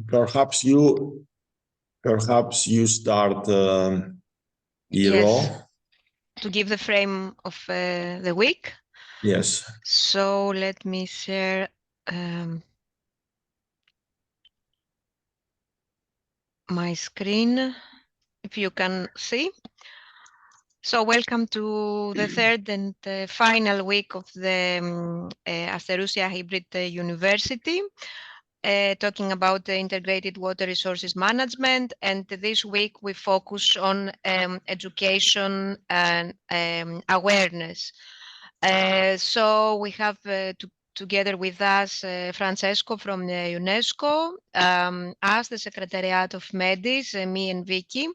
perhaps you start, Iro. Yes, to give the frame of the week. Yes. So let me share my screen, if you can see. So welcome to the third and final week of the Asterousia Hybrid University, talking about the integrated water resources management. And this week we focus on education and awareness. So we have together with us Francesco from UNESCO, us, the Secretariat of MEDIS, me and Vicky,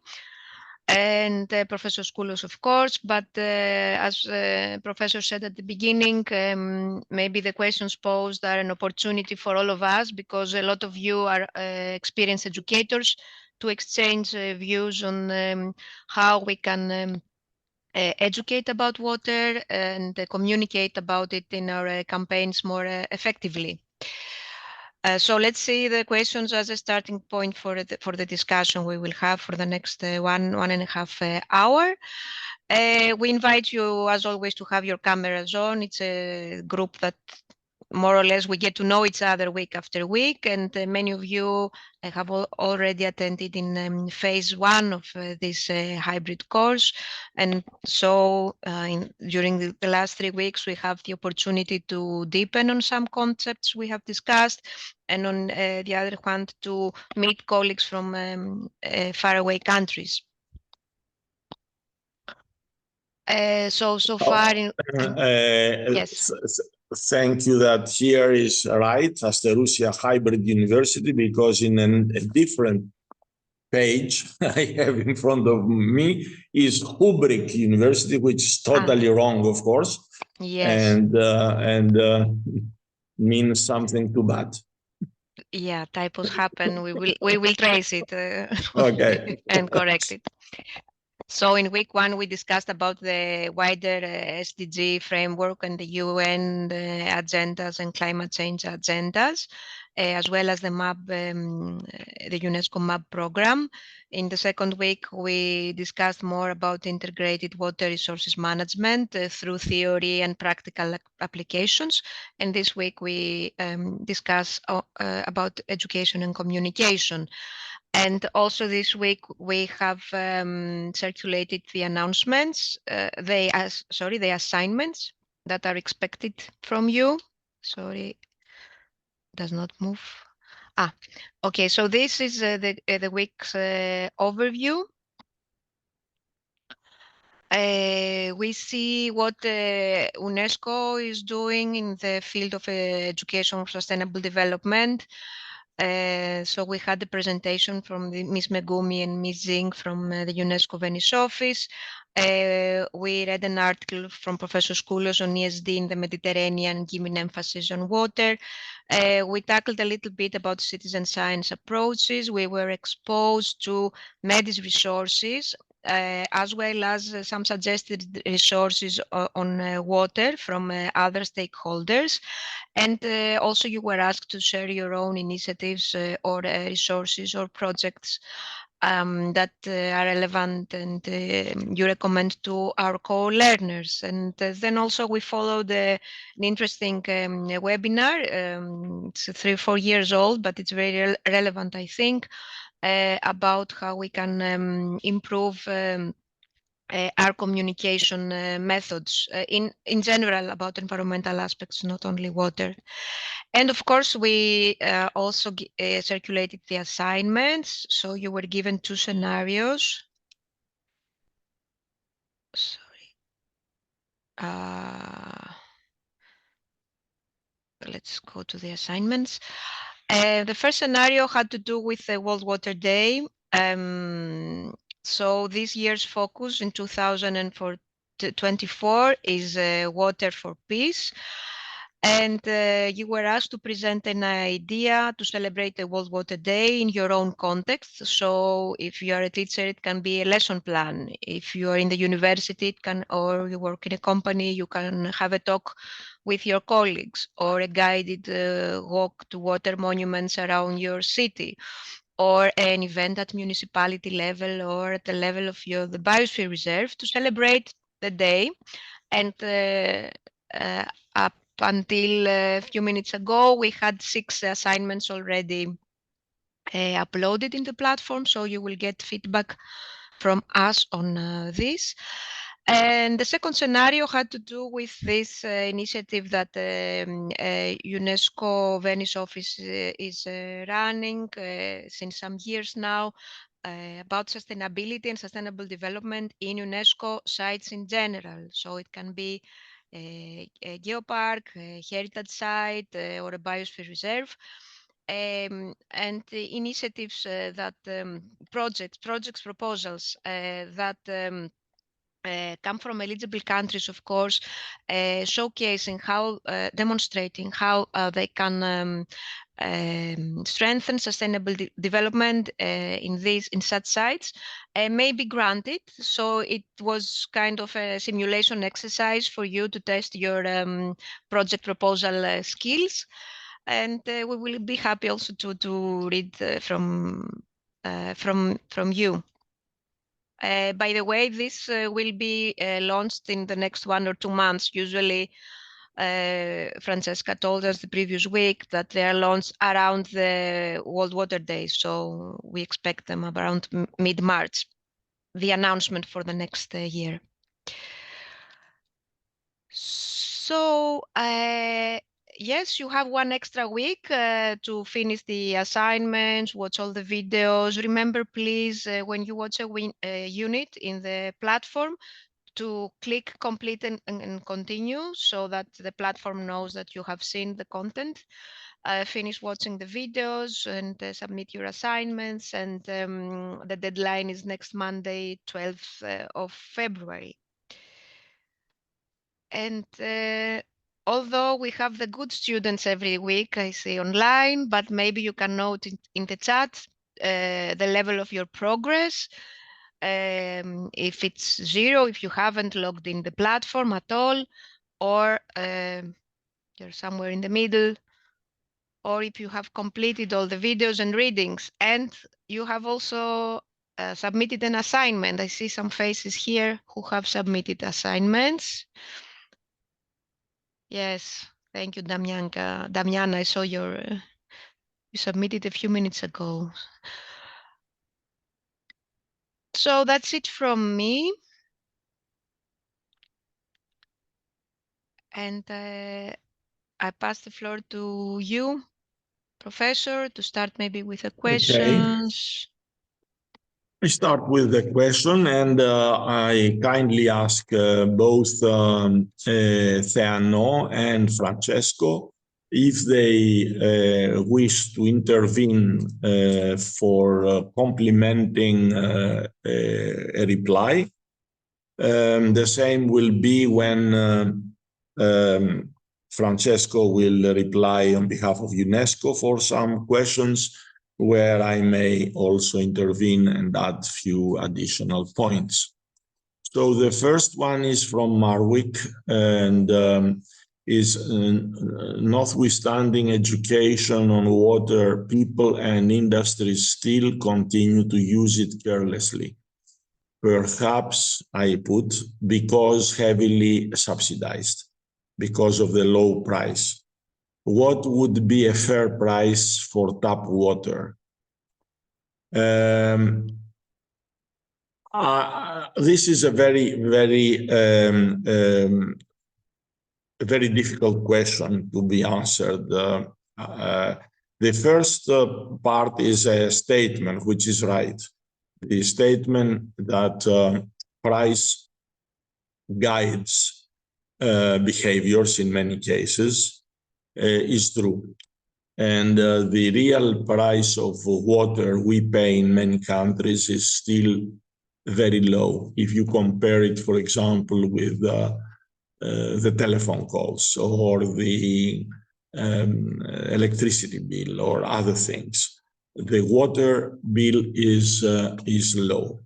and Professor Skoulos, of course. But as Professor said at the beginning, maybe the questions posed are an opportunity for all of us, because a lot of you are experienced educators, to exchange views on how we can educate about water and communicate about it in our campaigns more effectively. So let's see the questions as a starting point for the discussion we will have for the next one and a half hour. We invite you, as always, to have your cameras on. It's a group that more or less we get to know each other week after week, and many of you have already attended in phase one of this hybrid course. And so during the last 3 weeks, we have the opportunity to deepen on some concepts we have discussed, and on the other hand, to meet colleagues from faraway countries. So far, yes. Thank you that here is right, Asterousia Hybrid University, because in a different page I have in front of me is Hubrik University, which is totally wrong, of course. Yes. And means something too bad. Yeah, typos happen. We will trace it okay. and correct it. So in week one, we discussed about the wider SDG framework and the UN agendas and climate change agendas, as well as the MAP, the UNESCO MAP program. In the second week, we discussed more about integrated water resources management through theory and practical applications. And this week, we discuss about education and communication. And also this week we have circulated the announcements, the assignments that are expected from you. Sorry, does not move. Okay. So this is the week's overview. We see what UNESCO is doing in the field of education for sustainable development. So we had the presentation from Ms. Megumi and Ms. Zing from the UNESCO Venice office. We read an article from Professor Skoulos on ESD in the Mediterranean, giving emphasis on water. We tackled a little bit about citizen science approaches. We were exposed to MEDIS resources, as well as some suggested resources on water from other stakeholders. And also you were asked to share your own initiatives or resources or projects that are relevant and you recommend to our co-learners. And then also we followed an interesting webinar. It's 3 or 4 years old, but it's very relevant, I think, about how we can improve our communication methods in general about environmental aspects, not only water. And of course, we also circulated the assignments. So you were given 2 scenarios. Sorry. Let's go to the assignments. The first scenario had to do with the World Water Day. So this year's focus in 2024 is water for peace. And you were asked to present an idea to celebrate the World Water Day in your own context. So if you are a teacher, it can be a lesson plan. If you are in the university, it can, or you work in a company, you can have a talk with your colleagues, or a guided walk to water monuments around your city, or an event at municipality level or at the level of the biosphere reserve to celebrate the day. And up until a few minutes ago, we had 6 assignments already uploaded in the platform, so you will get feedback from us on this. And the second scenario had to do with this initiative that UNESCO Venice office is running since some years now, about sustainability and sustainable development in UNESCO sites in general. So it can be a geopark, a heritage site, or a biosphere reserve. And the initiatives that projects proposals that come from eligible countries, of course, showcasing how, demonstrating how they can strengthen sustainable development in such sites, may be granted. So it was kind of a simulation exercise for you to test your project proposal skills. And we will be happy also to read from you. By the way, this will be launched in the next 1 or 2 months. Usually, Francesca told us the previous week that they are launched around the World Water Days, so we expect them around mid-March, the announcement for the next year. So, yes, you have 1 extra week to finish the assignments, watch all the videos. Remember, please, when you watch a unit in the platform, to click complete and continue, so that the platform knows that you have seen the content. Finish watching the videos and submit your assignments. And the deadline is next Monday, 12th of February. And although we have the good students every week, I see online, but maybe you can note in the chat the level of your progress. If it's 0, if you haven't logged in the platform at all, or you're somewhere in the middle, or if you have completed all the videos and readings, and you have also submitted an assignment. I see some faces here who have submitted assignments. Yes, thank you, Damiana, I saw you submitted a few minutes ago. So that's it from me. And I pass the floor to you, Professor, to start maybe with the questions. Okay. I start with the question, and I kindly ask both Theano and Francesco if they wish to intervene for complementing a reply. The same will be when Francesco will reply on behalf of UNESCO for some questions, where I may also intervene and add few additional points. So the first one is from Marwick, and is notwithstanding education on water, people and industries still continue to use it carelessly. Perhaps, I put, because heavily subsidized, because of the low price. What would be a fair price for tap water? This is a very difficult question to be answered. The first part is a statement, which is right. The statement that price guides behaviors in many cases is true. And the real price of water we pay in many countries is still very low. If you compare it, for example, with the telephone calls or the electricity bill or other things, the water bill is low.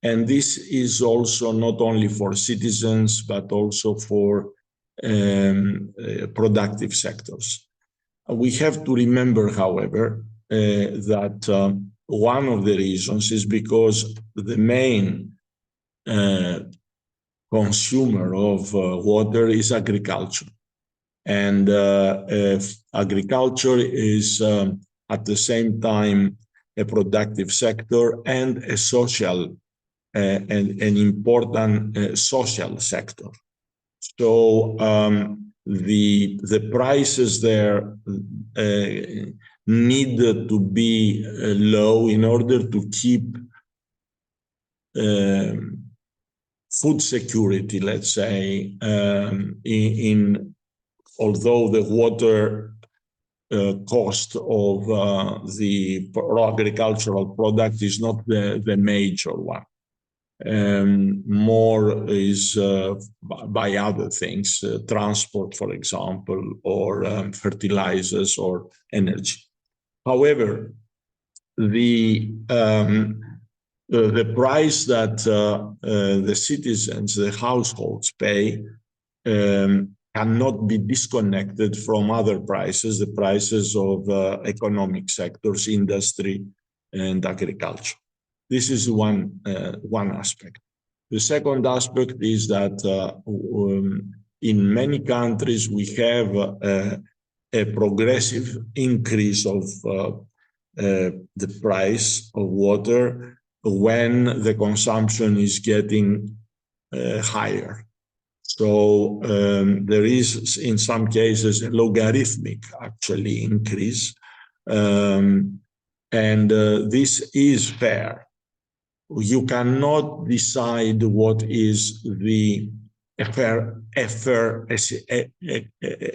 And this is also not only for citizens, but also for productive sectors. We have to remember, however, that one of the reasons is because the main consumer of water is agriculture. And agriculture is at the same time a productive sector and a social and an important social sector. So the prices there need to be low in order to keep food security, let's say, although the water cost of the agricultural product is not the major one. More is by other things, transport, for example, or fertilizers or energy. However, the price that the citizens, the households pay cannot be disconnected from other prices, the prices of economic sectors, industry, and agriculture. This is one aspect. The second aspect is that in many countries we have a progressive increase of the price of water when the consumption is getting higher. So there is, in some cases, a logarithmic actually increase, and this is fair. You cannot decide what is a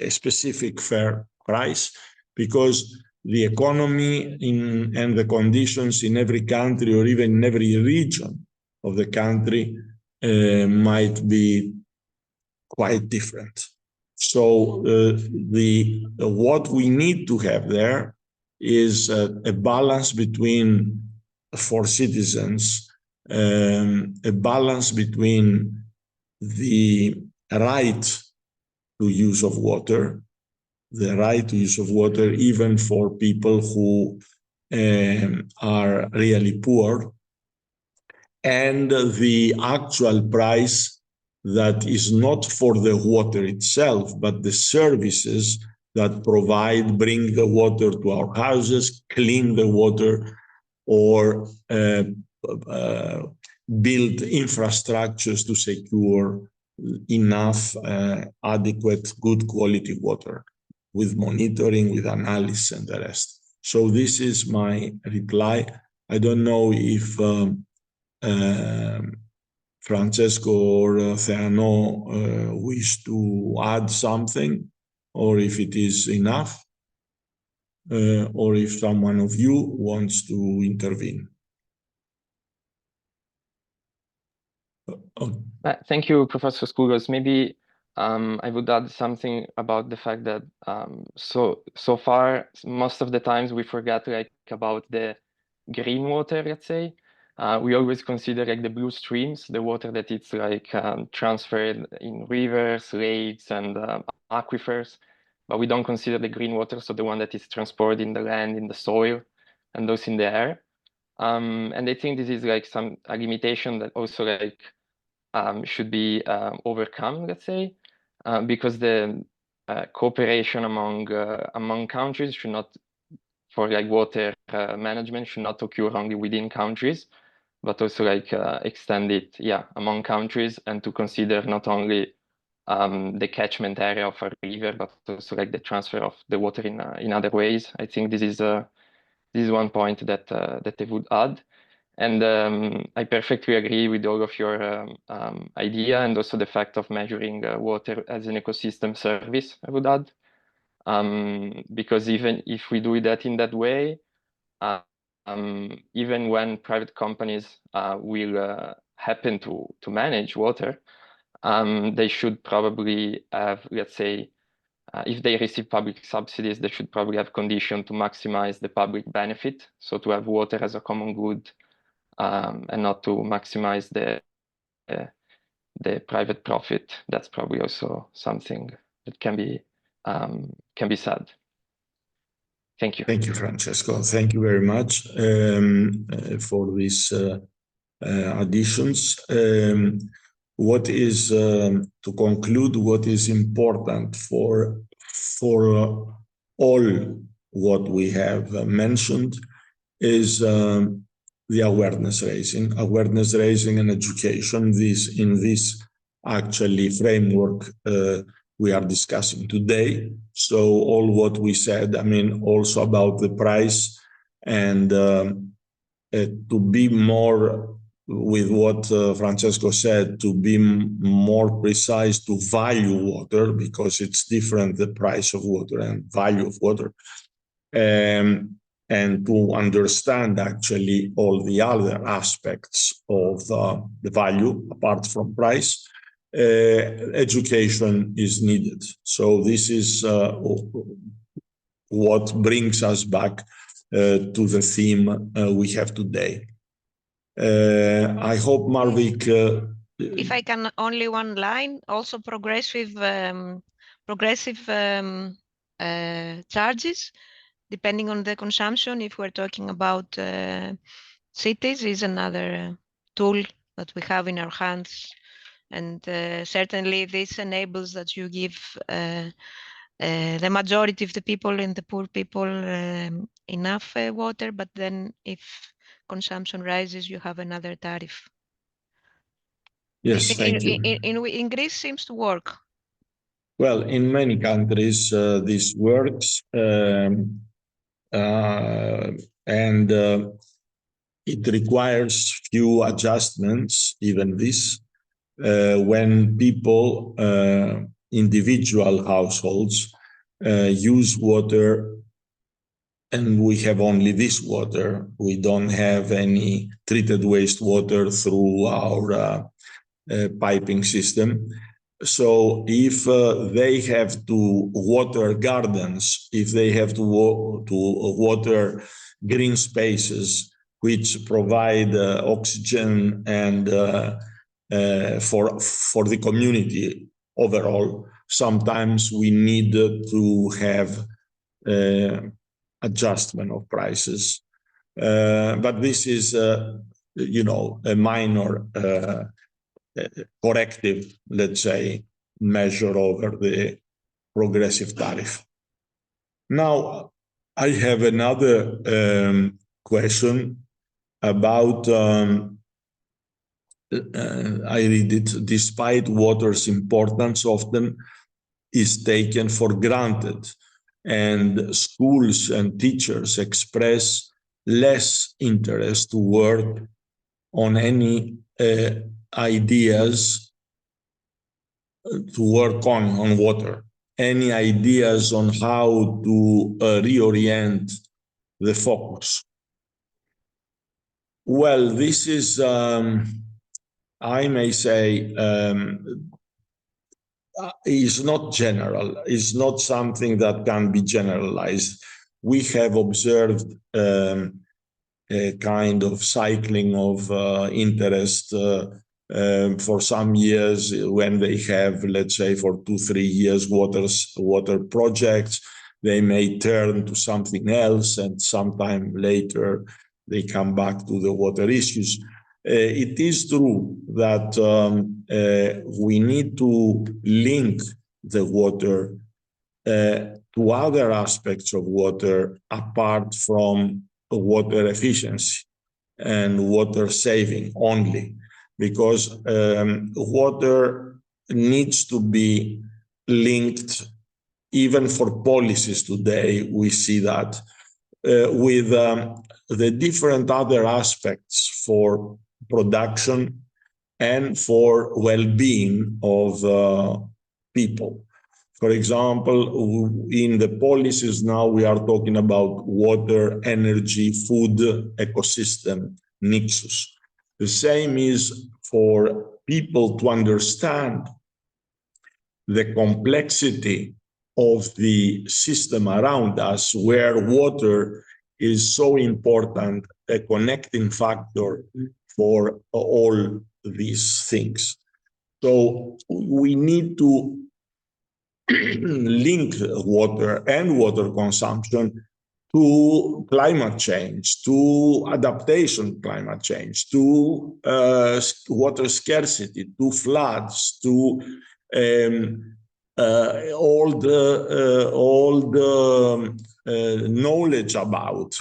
specific fair price, because the economy and the conditions in every country or even in every region of the country might be quite different. So what we need to have there is a balance between, for citizens, a balance between the right to use of water, even for people who are really poor, and the actual price that is not for the water itself, but the services that bring the water to our houses, clean the water, or build infrastructures to secure enough adequate, good quality water with monitoring, with analysis, and the rest. So this is my reply. I don't know if Francesco or Theano wish to add something, or if it is enough, or if someone of you wants to intervene. Thank you, Professor Skouras. Maybe I would add something about the fact that so far, most of the times we forget about the green water, let's say. We always consider the blue streams, the water that it's transferred in rivers, lakes, and aquifers, but we don't consider the green water, so the one that is transported in the land, in the soil, and those in the air. And I think this is a limitation that also should be overcome, let's say, because the cooperation among countries should not, for water management, should not occur only within countries, but also extend it, among countries, and to consider not only the catchment area of a river, but also the transfer of the water in other ways. I think this is one point that I would add. And I perfectly agree with all of your idea, and also the fact of measuring water as an ecosystem service, I would add. Because even if we do that in that way, even when private companies will happen to manage water, they should probably have, let's say, if they receive public subsidies, they should probably have condition to maximize the public benefit. So to have water as a common good, and not to maximize the private profit, that's probably also something that can be said. Thank you. Thank you, Francesco. Thank you very much for these additions. What is to conclude? What is important for all what we have mentioned is the awareness raising and education. In this actually framework we are discussing today. So all what we said, I mean, also about the price and to be more with what Francesco said, to be more precise, to value water, because it's different, the price of water and value of water. And to understand actually all the other aspects of the value apart from price, education is needed. So this is what brings us back to the theme we have today. I hope Marvik. If I can, only one line. Also, progressive charges depending on the consumption. If we're talking about cities, is another tool that we have in our hands, and certainly this enables that you give the majority of the people and the poor people enough water, but then if consumption rises, you have another tariff. Yes, thank you. In Greece seems to work. Well, in many countries this works, and it requires few adjustments, even this, when people, individual households, use water and we have only this water. We don't have any treated wastewater through our piping system. So if they have to water gardens, if they have to water green spaces, which provide oxygen and for the community overall, sometimes we need to have adjustment of prices. But this is, a minor corrective, let's say, measure over the progressive tariff. Now, I have another question about, I read it, despite water's importance often is taken for granted, and schools and teachers express less interest to work on any ideas to work on water, any ideas on how to reorient the focus. Well, this is, I may say, is not general, is not something that can be generalized. We have observed a kind of cycling of interest for some years when they have, let's say, for 2-3 years water projects. They may turn to something else, and sometime later they come back to the water issues. It is true that we need to link the water to other aspects of water apart from water efficiency and water saving only, because water needs to be linked, even for policies today. We see that with the different other aspects for production and for well-being of people. For example, in the policies now we are talking about water, energy, food, ecosystem nexus. The same is for people to understand the complexity of the system around us, where water is so important, a connecting factor for all these things. So we need to link water and water consumption to climate change, to adaptation climate change, to water scarcity, to floods, to all the knowledge about.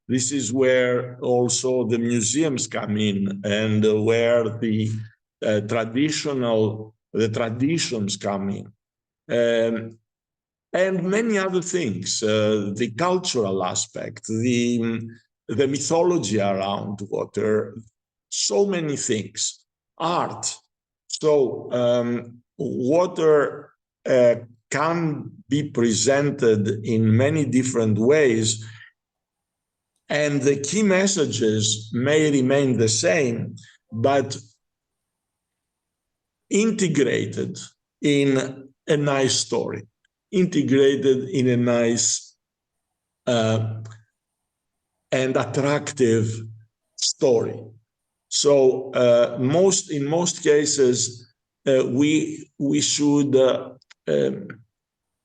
This is where also the museums come in, and where the traditions come in. And many other things, the cultural aspect, the mythology around water, so many things, art. So water can be presented in many different ways, and the key messages may remain the same, but integrated in a nice story, integrated in a nice and attractive story. So in most cases, we should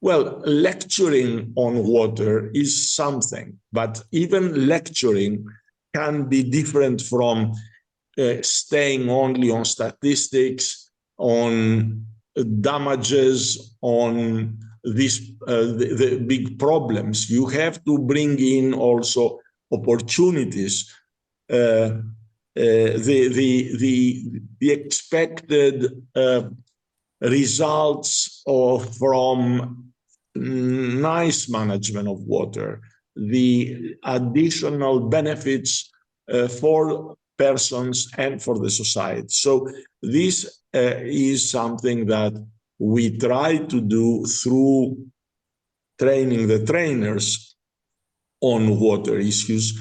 well, lecturing on water is something, but even lecturing can be different from staying only on statistics, on damages, on the big problems. You have to bring in also opportunities, the expected results from nice management of water, the additional benefits for persons and for the society. So this is something that we try to do through training the trainers on water issues,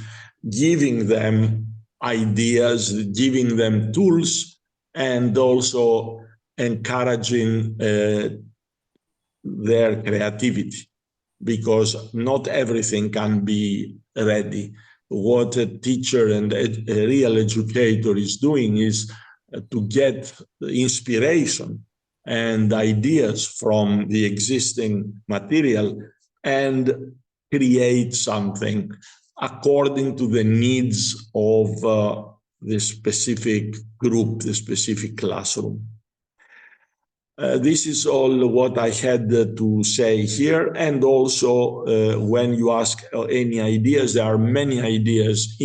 giving them ideas, giving them tools, and also encouraging their creativity, because not everything can be ready. What a teacher and a real educator is doing is to get inspiration and ideas from the existing material and create something according to the needs of the specific group, the specific classroom. This is all what I had to say here. And also, when you ask any ideas, there are many ideas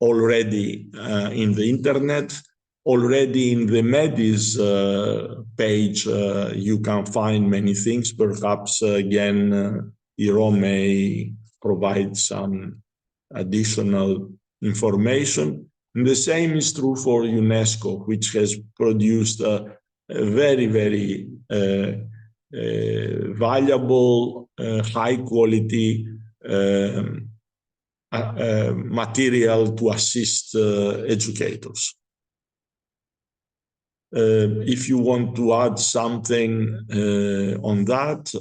already in the internet. Already in the MEDIS page, you can find many things. Perhaps, again, Iro may provide some additional information. And the same is true for UNESCO, which has produced a very, very valuable, high quality material to assist educators. If you want to add something on that,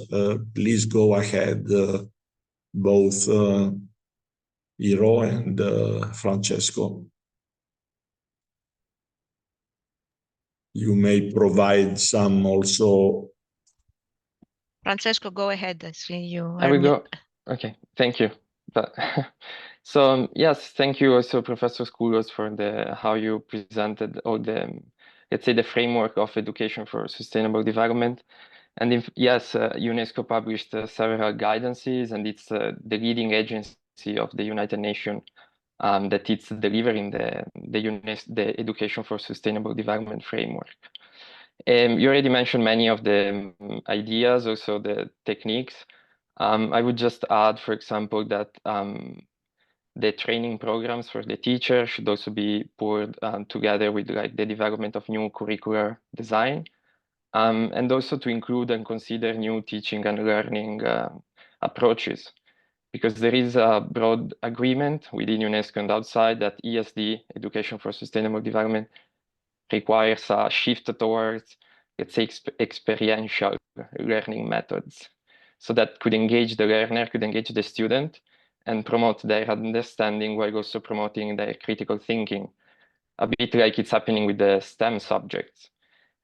please go ahead, both Iro and Francesco. You may provide some also. Francesco, go ahead. I see you. I will go. Okay, thank you. But so yes, thank you also, Professor Skoulos, for how you presented all the, let's say, the framework of education for sustainable development. And yes, UNESCO published several guidances, and it's the leading agency of the United Nations that it's delivering the education for sustainable development framework. You already mentioned many of the ideas, also the techniques. I would just add, for example, that the training programs for the teacher should also be poured together with like the development of new curricular design, and also to include and consider new teaching and learning approaches, because there is a broad agreement within UNESCO and outside that ESD, Education for Sustainable Development, requires a shift towards, let's say, experiential learning methods. So that could engage the learner, could engage the student, and promote their understanding while also promoting their critical thinking. a bit like it's happening with the STEM subjects.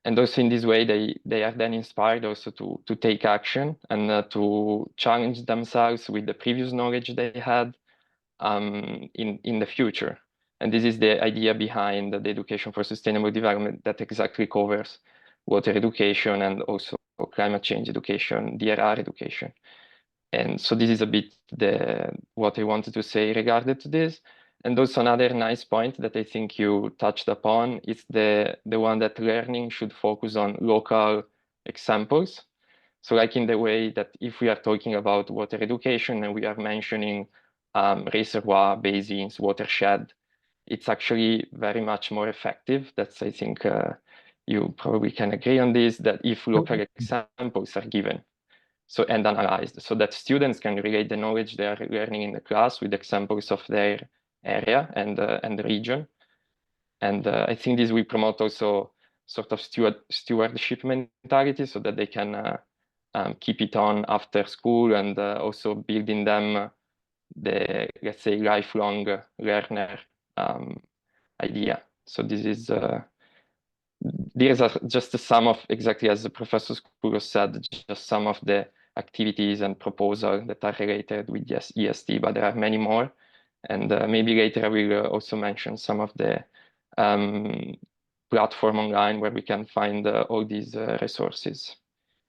And also in this way, they are then inspired also to take action and to challenge themselves with the previous knowledge they had in the future. And this is the idea behind the Education for Sustainable Development that exactly covers water education and also climate change education, DRR education. And so this is a bit what I wanted to say regarding to this. And also another nice point that I think you touched upon is the one that learning should focus on local examples. So like in the way that if we are talking about water education and we are mentioning reservoir, basins, watershed, it's actually very much more effective. That's, I think, you probably can agree on this, that if local examples are given and analyzed, so that students can relate the knowledge they are learning in the class with examples of their area and the region. And I think this will promote also sort of stewardship mentality, so that they can keep it on after school, and also build in them the, let's say, lifelong learner idea. So these are just some of, exactly as the Professor Skouros said, just some of the activities and proposals that are related with ESD, but there are many more. And maybe later I will also mention some of the platform online where we can find all these resources.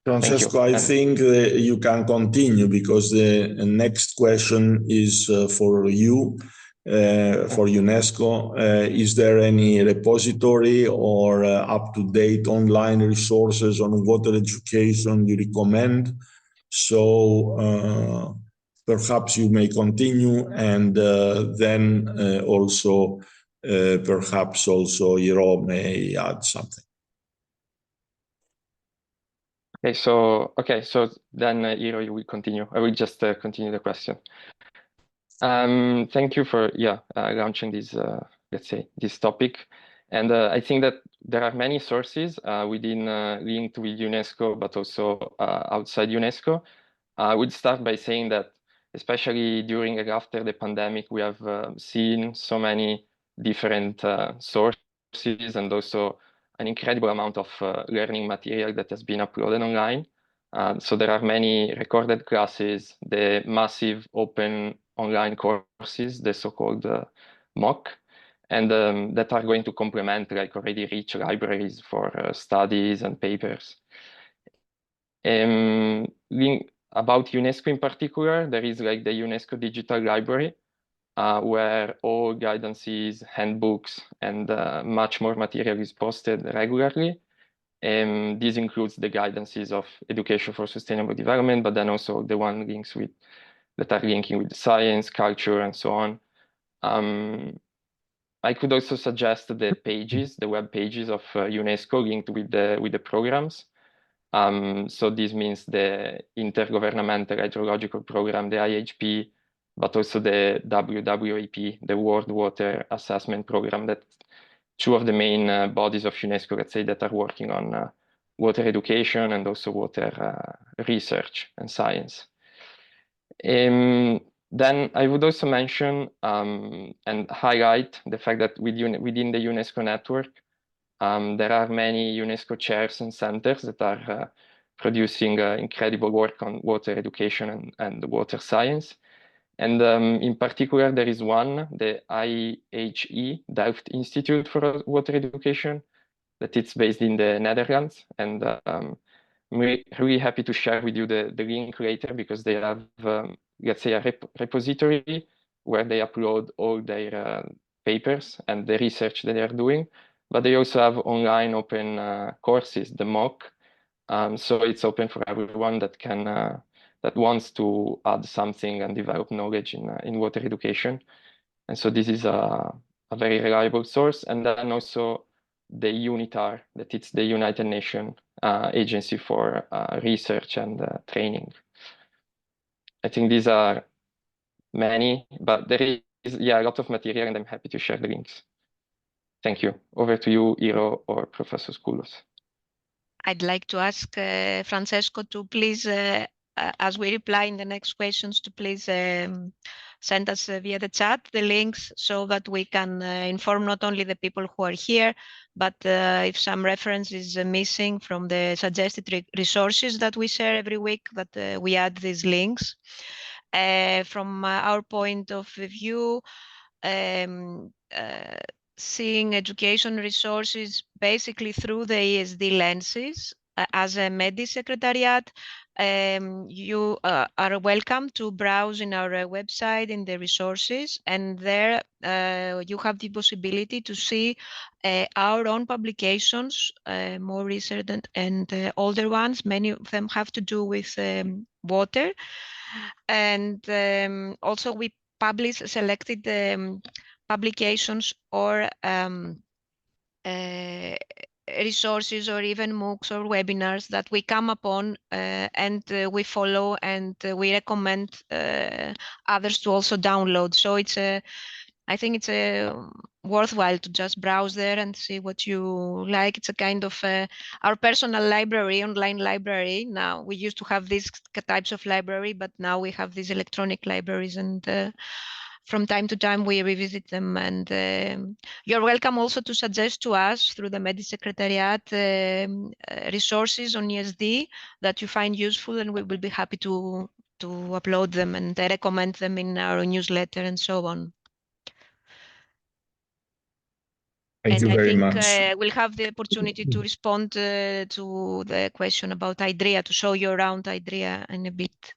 Francesco, I think you can continue, because the next question is for you, for UNESCO. Is there any repository or up-to-date online resources on water education you recommend? So perhaps you may continue, and then also perhaps also Hiro may add something. Okay, so then Hiro, you will continue. I will just continue the question. Thank you for launching this, let's say, this topic. And I think that there are many sources within linked with UNESCO, but also outside UNESCO. I would start by saying that, especially during and after the pandemic, we have seen so many different sources, and also an incredible amount of learning material that has been uploaded online. So there are many recorded classes, the massive open online courses, the so-called MOOC, and that are going to complement like already rich libraries for studies and papers. About UNESCO in particular, there is like the UNESCO Digital Library, where all guidances, handbooks, and much more material is posted regularly. This includes the guidances of Education for Sustainable Development, but then also the one that are linking with science, culture, and so on. I could also suggest the pages, the web pages of UNESCO linked with the programs. So this means the Intergovernmental Hydrological Program, the IHP, but also the WWAP, the World Water Assessment Program, that two of the main bodies of UNESCO, let's say, that are working on water education and also water research and science. Then I would also mention and highlight the fact that within the UNESCO network, there are many UNESCO chairs and centers that are producing incredible work on water education and water science. And in particular, there is one, the IHE, Delft Institute for Water Education, that it's based in the Netherlands. And I'm really happy to share with you the link later, because they have, let's say, a repository where they upload all their papers and the research that they are doing. But they also have online open courses, the MOOC. So it's open for everyone that can that wants to add something and develop knowledge in water education. And so this is a very reliable source. And then also the UNITAR, that it's the United Nations Agency for Research and Training. I think these are many, but there is a lot of material, and I'm happy to share the links. Thank you. Over to you, Hiro or Professor Skouros. I'd like to ask Francesco to please as we reply in the next questions, to please send us via the chat the links so that we can inform not only the people who are here, but if some reference is missing from the suggested resources that we share every week, that we add these links. From our point of view, seeing education resources basically through the ESD lenses. As a MEDI Secretariat, you are welcome to browse in our website in the resources, and there you have the possibility to see our own publications, more recent and older ones. Many of them have to do with water, and also we publish selected publications or resources or even MOOCs or webinars that we come upon and we follow, and we recommend others to also download. So it's I think it's worthwhile to just browse there and see what you like. It's a kind of our personal library, online library. Now we used to have these types of library, but now we have these electronic libraries, and from time to time we revisit them. And you're welcome also to suggest to us through the MEDI Secretariat resources on ESD that you find useful, and we will be happy to upload them and recommend them in our newsletter and so on. Thank you very much. We'll have the opportunity to respond to the question about Hydria, to show you around Hydria in a bit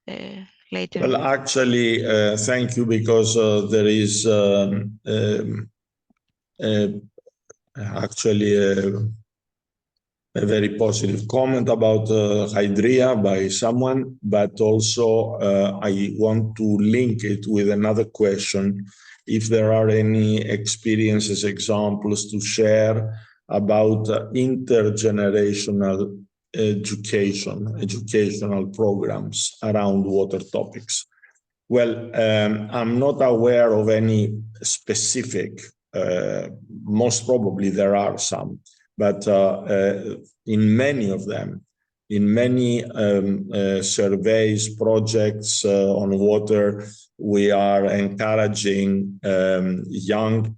later. Well, actually, thank you, because there is actually a very positive comment about Hydria by someone, but also I want to link it with another question. If there are any experiences, examples to share about intergenerational educational programs around water topics. Well, I'm not aware of any specific, most probably there are some, but in many of them, in many surveys, projects on water, we are encouraging younger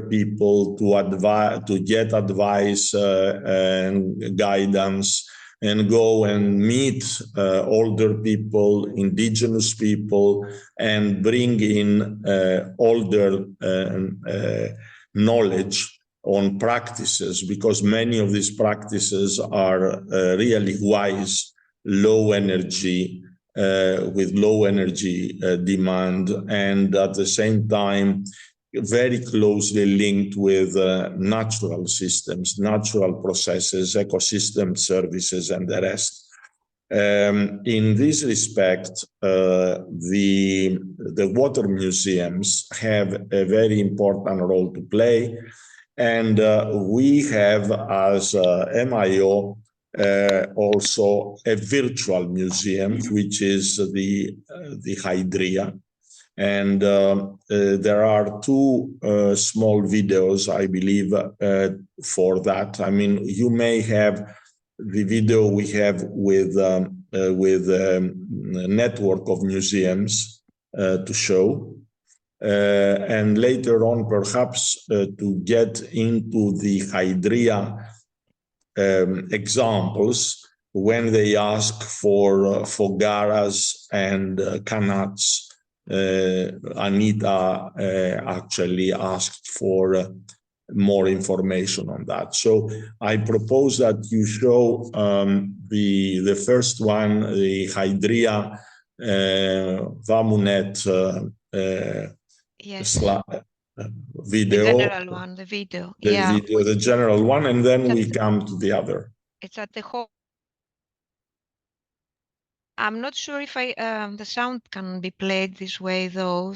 people to get advice and guidance, and go and meet older people, indigenous people, and bring in older knowledge on practices, because many of these practices are really wise, low energy, with low energy demand, and at the same time very closely linked with natural systems, natural processes, ecosystem services, and the rest. In this respect, the water museums have a very important role to play, and we have, as MIO, also a virtual museum, which is the Hydria. And there are two small videos, I believe, for that. I mean, you may have the video we have with a network of museums to show. And later on, perhaps, to get into the Hydria examples, when they ask for fogaras and kanats. Anita actually asked for more information on that. So I propose that you show the first one, the Hydria Vamunet yes. Video. The general one, the video. The general one, and then we come to the other. It's at the home. I'm not sure if the sound can be played this way, though.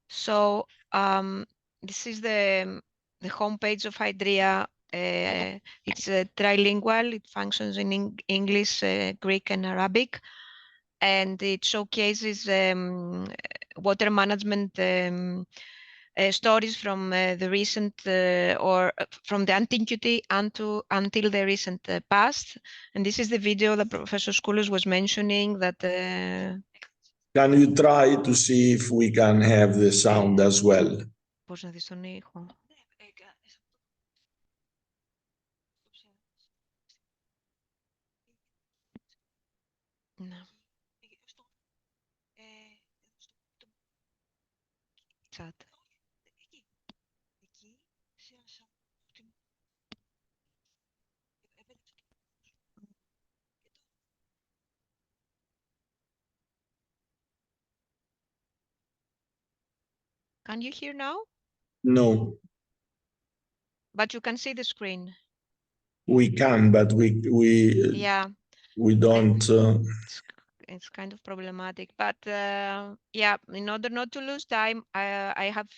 So this is the homepage of Hydria. It's trilingual. It functions in English, Greek, and Arabic, and it showcases water management stories from the recent or from the antiquity until the recent past. And this is the video that Professor Skoulos was mentioning that Can you try to see if we can have the sound as well? πώς να δεις τον ήχο. Ναι. Chat. Can you hear now? No, But you can see the screen. we can, but Yeah, we don't. it's kind of problematic. But yeah, in order not to lose time, I have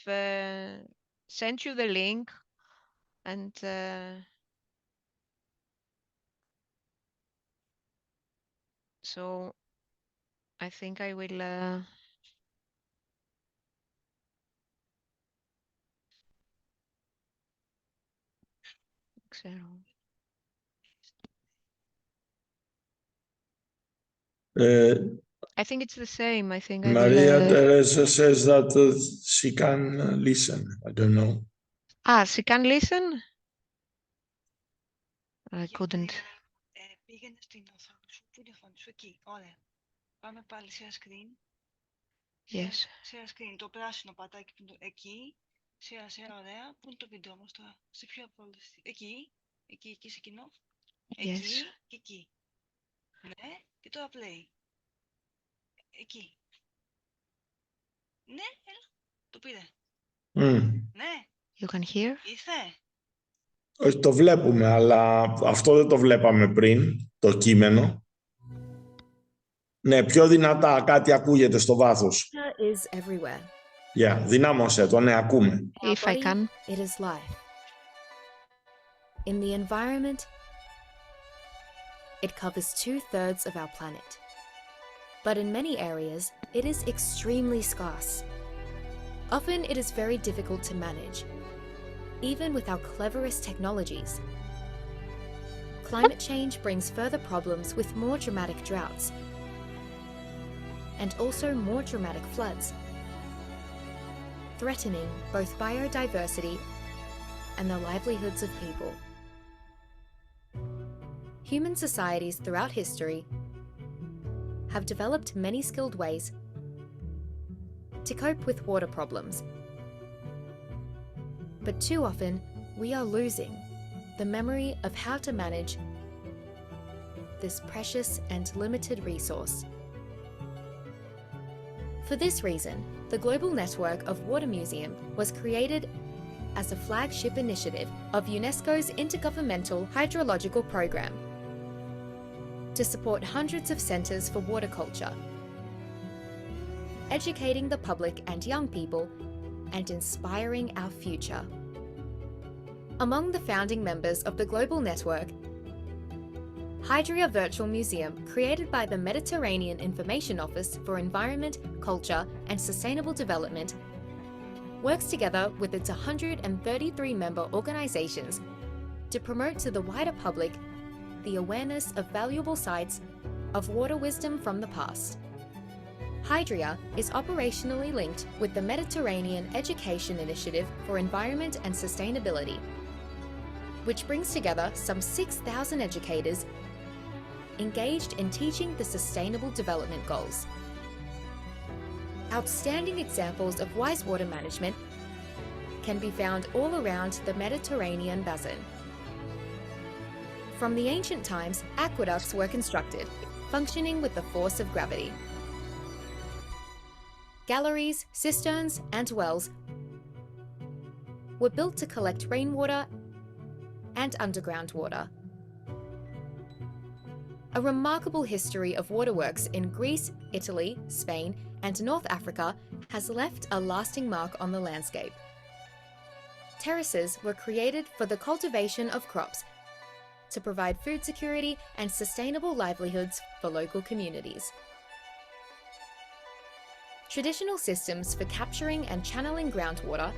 sent you the link, and so I think I will. Ξέρω. I think it's the same. I think I Maria will. Teresa says that she can listen. I don't know. She can listen? I couldn't. Πήγαινε στην οθόνη σου. Πού είναι η οθόνη σου? Εκεί. Ωραία. Πάμε πάλι share screen. Yes. Share screen. Το πράσινο πατάκι που είναι εκεί. Share. Ωραία. Πού είναι το βίντεο όμως τώρα? Σε ποιο από όλες? Εκεί. Εκεί σε κοινό. Εκεί και εκεί. Ναι. Και τώρα play. Εκεί. Ναι. Έλα. Το πήρε. Ναι. You can hear? Ήρθε. Όχι, το βλέπουμε, αλλά αυτό δεν το βλέπαμε πριν, το κείμενο. Ναι, πιο δυνατά κάτι ακούγεται στο βάθος. Is everywhere. Yeah, δυνάμωσέ το, ναι, ακούμε. If I can. It is life. In the environment, it covers 2/3 of our planet. But in many areas, it is extremely scarce. Often it is very difficult to manage, even with our cleverest technologies. Climate change brings further problems with more dramatic droughts and also more dramatic floods, threatening both biodiversity and the livelihoods of people. Human societies throughout history have developed many skilled ways to cope with water problems. But too often, we are losing the memory of how to manage this precious and limited resource. For this reason, the Global Network of Water Museum was created as a flagship initiative of UNESCO's Intergovernmental Hydrological Programme to support hundreds of centres for water culture, educating the public and young people, and inspiring our future. Among the founding members of the Global Network, Hydria Virtual Museum, created by the Mediterranean Information Office for Environment, Culture and Sustainable Development, works together with its 133 member organisations to promote to the wider public the awareness of valuable sites of water wisdom from the past. Hydria is operationally linked with the Mediterranean Education Initiative for Environment and Sustainability, which brings together some 6,000 educators engaged in teaching the Sustainable Development Goals. Outstanding examples of wise water management can be found all around the Mediterranean basin. From the ancient times, aqueducts were constructed, functioning with the force of gravity. Galleries, cisterns, and wells were built to collect rainwater and underground water. A remarkable history of waterworks in Greece, Italy, Spain, and North Africa has left a lasting mark on the landscape. Terraces were created for the cultivation of crops to provide food security and sustainable livelihoods for local communities. Traditional systems for capturing and channeling groundwater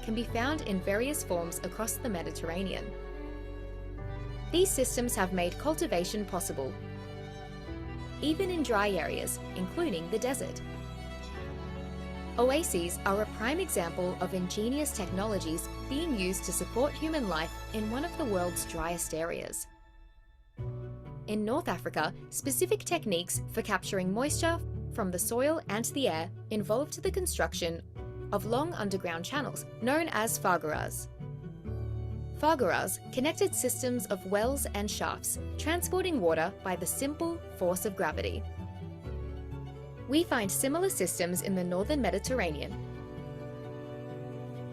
can be found in various forms across the Mediterranean. These systems have made cultivation possible, even in dry areas, including the desert. Oases are a prime example of ingenious technologies being used to support human life in one of the world's driest areas. In North Africa, specific techniques for capturing moisture from the soil and the air involved the construction of long underground channels known as farguras. Farguras connected systems of wells and shafts, transporting water by the simple force of gravity. We find similar systems in the northern Mediterranean,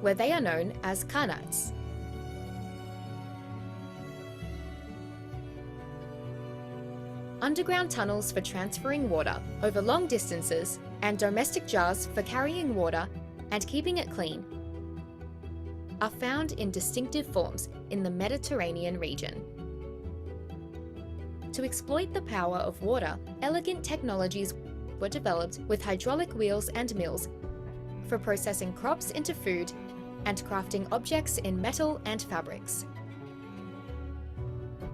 where they are known as qanats. Underground tunnels for transferring water over long distances and domestic jars for carrying water and keeping it clean are found in distinctive forms in the Mediterranean region. To exploit the power of water, elegant technologies were developed with hydraulic wheels and mills for processing crops into food and crafting objects in metal and fabrics.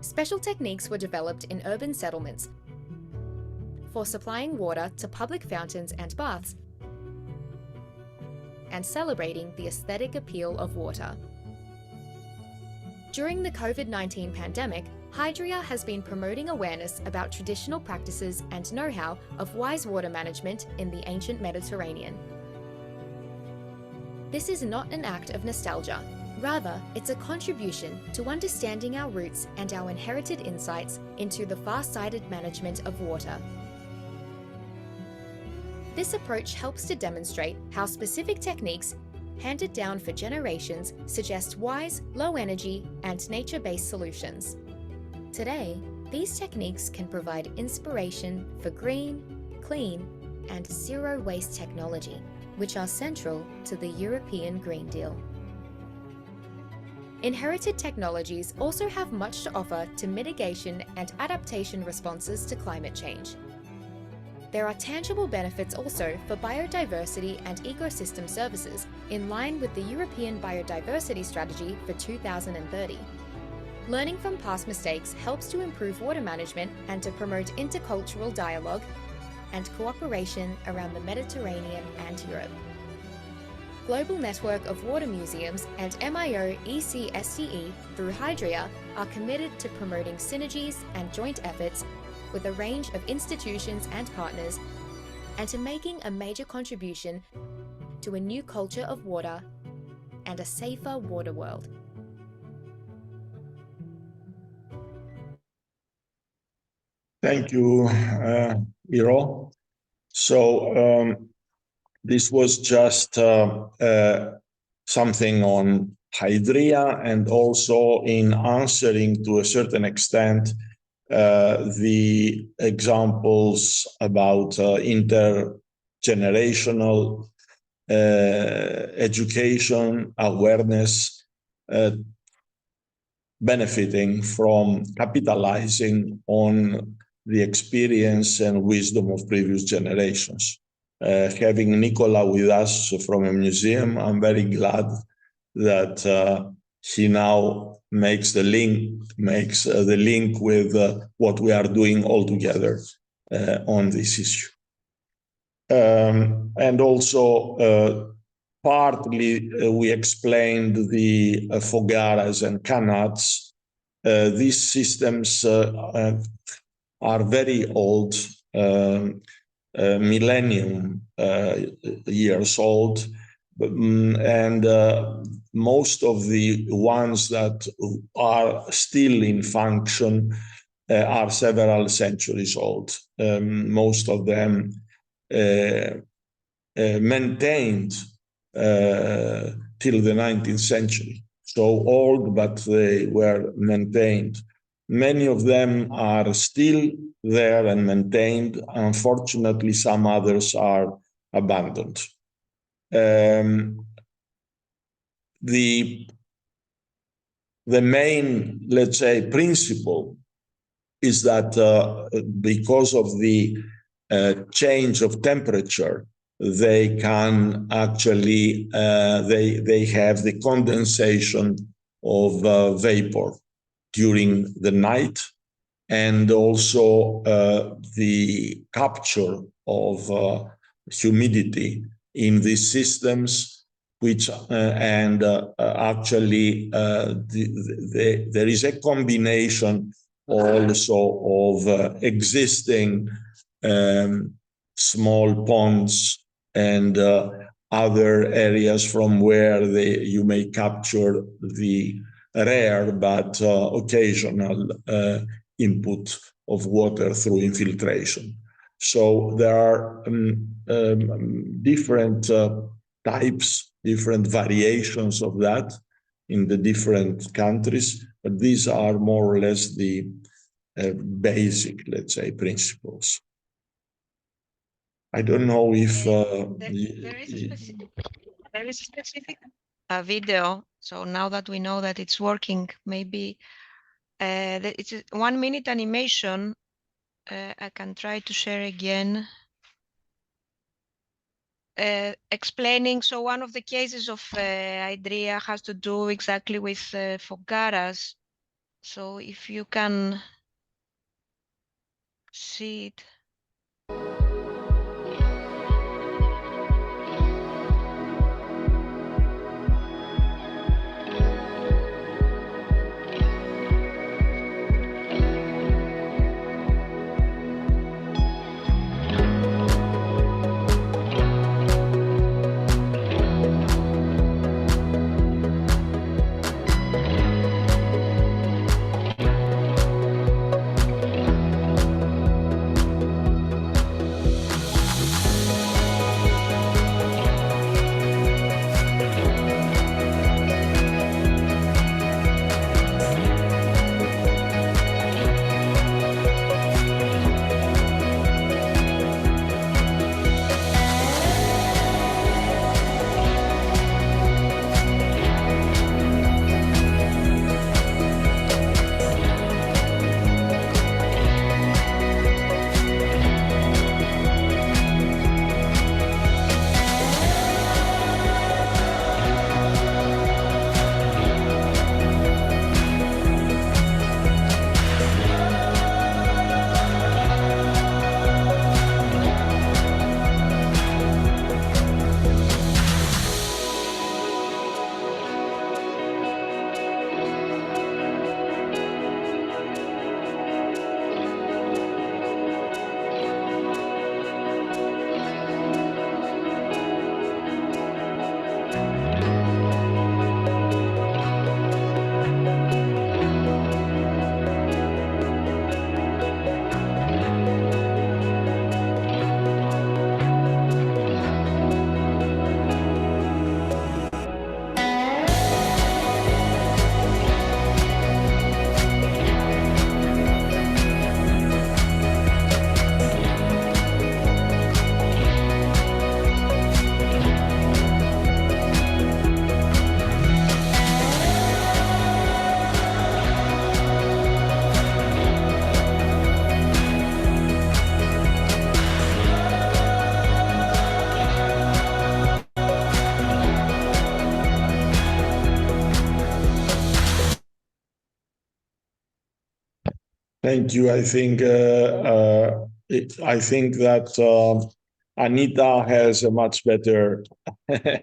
Special techniques were developed in urban settlements for supplying water to public fountains and baths and celebrating the aesthetic appeal of water. During the COVID-19 pandemic, Hydria has been promoting awareness about traditional practices and know-how of wise water management in the ancient Mediterranean. This is not an act of nostalgia. Rather, it's a contribution to understanding our roots and our inherited insights into the far-sighted management of water. This approach helps to demonstrate how specific techniques handed down for generations suggest wise, low-energy, and nature-based solutions. Today, these techniques can provide inspiration for green, clean, and zero-waste technology, which are central to the European Green Deal. Inherited technologies also have much to offer to mitigation and adaptation responses to climate change. There are tangible benefits also for biodiversity and ecosystem services in line with the European Biodiversity Strategy for 2030. Learning from past mistakes helps to improve water management and to promote intercultural dialogue and cooperation around the Mediterranean and Europe. Global Network of Water Museums and MIO ECSCE through Hydria are committed to promoting synergies and joint efforts with a range of institutions and partners, and to making a major contribution to a new culture of water and a safer water world. Thank you, Iro. So this was just something on Hydria, and also in answering to a certain extent the examples about intergenerational education, awareness, benefiting from capitalizing on the experience and wisdom of previous generations. Having Nicola with us from a museum, I'm very glad that he now makes the link with what we are doing all together on this issue. And also partly we explained the fogaras and qanats. These systems are very old, millennium years old, and most of the ones that are still in function are several centuries old. Most of them maintained till the 19th century. So old, but they were maintained. Many of them are still there and maintained. Unfortunately, some others are abandoned. The main, let's say, principle is that because of the change of temperature, they can actually, they have the condensation of vapor during the night, and also the capture of humidity in these systems, which actually there is a combination also of existing small ponds and other areas from where you may capture the rare but occasional input of water through infiltration. So there are different types, different variations of that in the different countries, but these are more or less the basic, let's say, principles. I don't know if there is a specific video. So now that we know that it's working, maybe it's a 1 minute animation. I can try to share again. Explaining, so one of the cases of Hydria has to do exactly with Fogaras. So if you can see it. Thank you. I think that Anita has a much better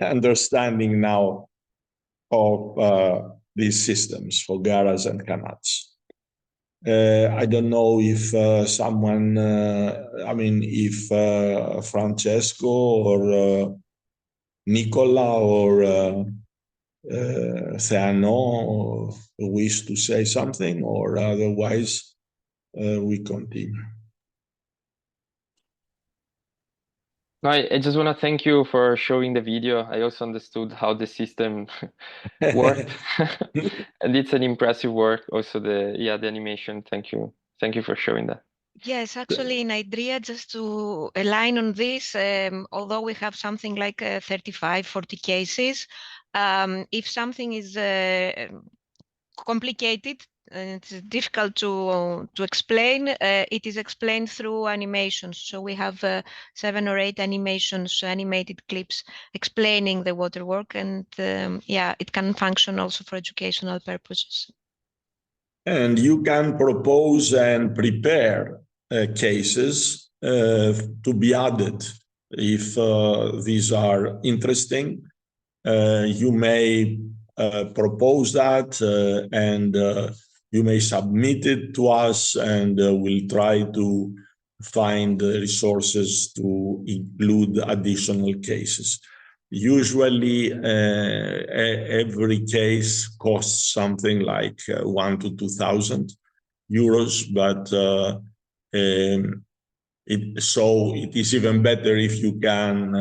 understanding now of these systems for Garas and Kanats. I don't know if someone, if Francesco or Nicola or Theano wish to say something, or otherwise we continue. No, I just want to thank you for showing the video. I also understood how the system worked, and it's an impressive work. Also, the animation. Thank you for showing that. Yes, actually in Hydria, just to align on this, although we have something like 35, 40 cases, if something is complicated, and it's difficult to explain. It is explained through animations. So we have 7 or 8 animated clips explaining the water work, and yeah, it can function also for educational purposes. And you can propose and prepare cases to be added if these are interesting. You may propose that and you may submit it to us, and we'll try to find resources to include additional cases. Usually, every case costs something like 1,000 to 2,000 euros, but so it is even better if you can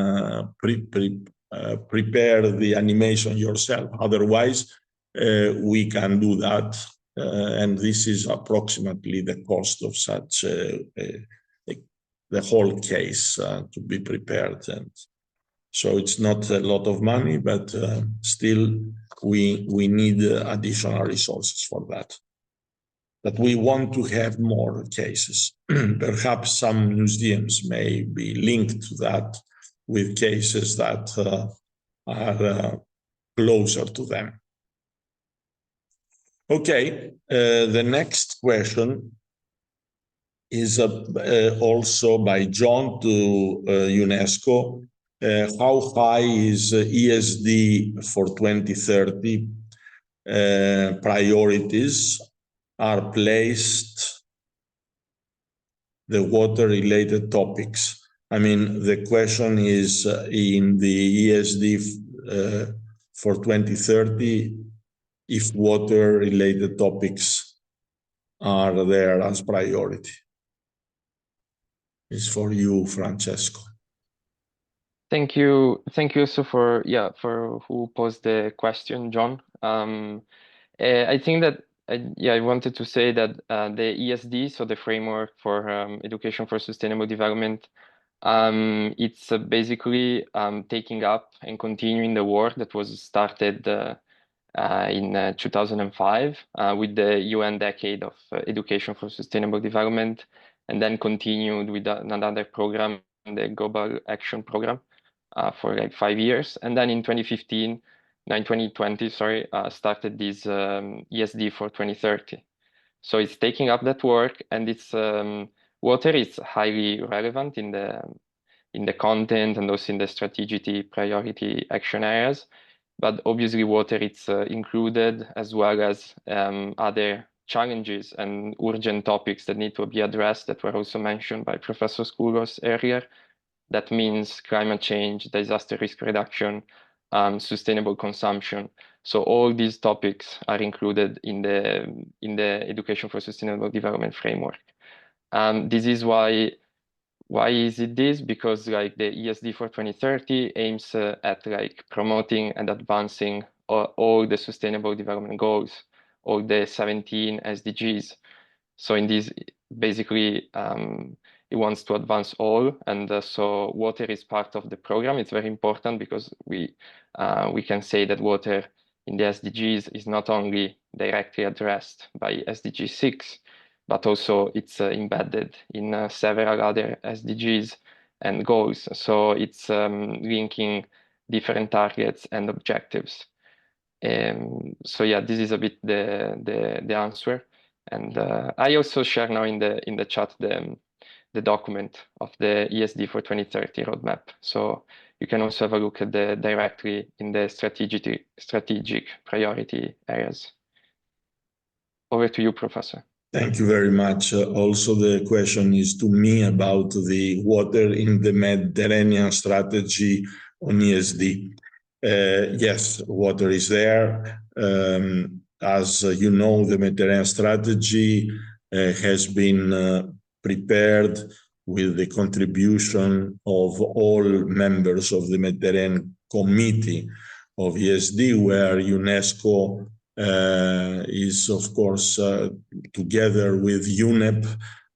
prepare the animation yourself. Otherwise, we can do that, and this is approximately the cost of such the whole case to be prepared. And so it's not a lot of money, but still we need additional resources for that. But we want to have more cases. Perhaps some museums may be linked to that with cases that are closer to them. Okay, the next question is also by John to UNESCO. How high is ESD for 2030 priorities are placed the water-related topics? I mean, the question is in the ESD for 2030, if water-related topics are there as priority. It's for you, Francesco. Thank you also for who posed the question, John. I think that I wanted to say that the ESD, so the framework for education for sustainable development, it's basically taking up and continuing the work that was started in 2005 with the UN Decade of Education for Sustainable Development, and then continued with another program, the Global Action Program, for like 5 years. And then in 2020, started this ESD for 2030. So it's taking up that work, and it's water is highly relevant in the content and also in the strategic priority action areas. But obviously water it's included, as well as other challenges and urgent topics that need to be addressed that were also mentioned by Professor Skouros earlier. That means climate change, disaster risk reduction, sustainable consumption. So all these topics are included in the Education for Sustainable Development framework. This is why is it this? Because like the ESD for 2030 aims at like promoting and advancing all the sustainable development goals, all the 17 SDGs. So in this, basically, it wants to advance all, and so water is part of the program. It's very important because we can say that water in the SDGs is not only directly addressed by SDG 6, but also it's embedded in several other SDGs and goals. So it's linking different targets and objectives. So yeah, this is a bit the answer. And I also share now in the chat the document of the ESD for 2030 roadmap. So you can also have a look at directly in the strategic priority areas. Over to you, Professor. Thank you very much. Also, the question is to me about the water in the Mediterranean strategy on ESD. Yes, water is there. As you know, the Mediterranean strategy has been prepared with the contribution of all members of the Mediterranean Committee of ESD, where UNESCO is, of course, together with UNEP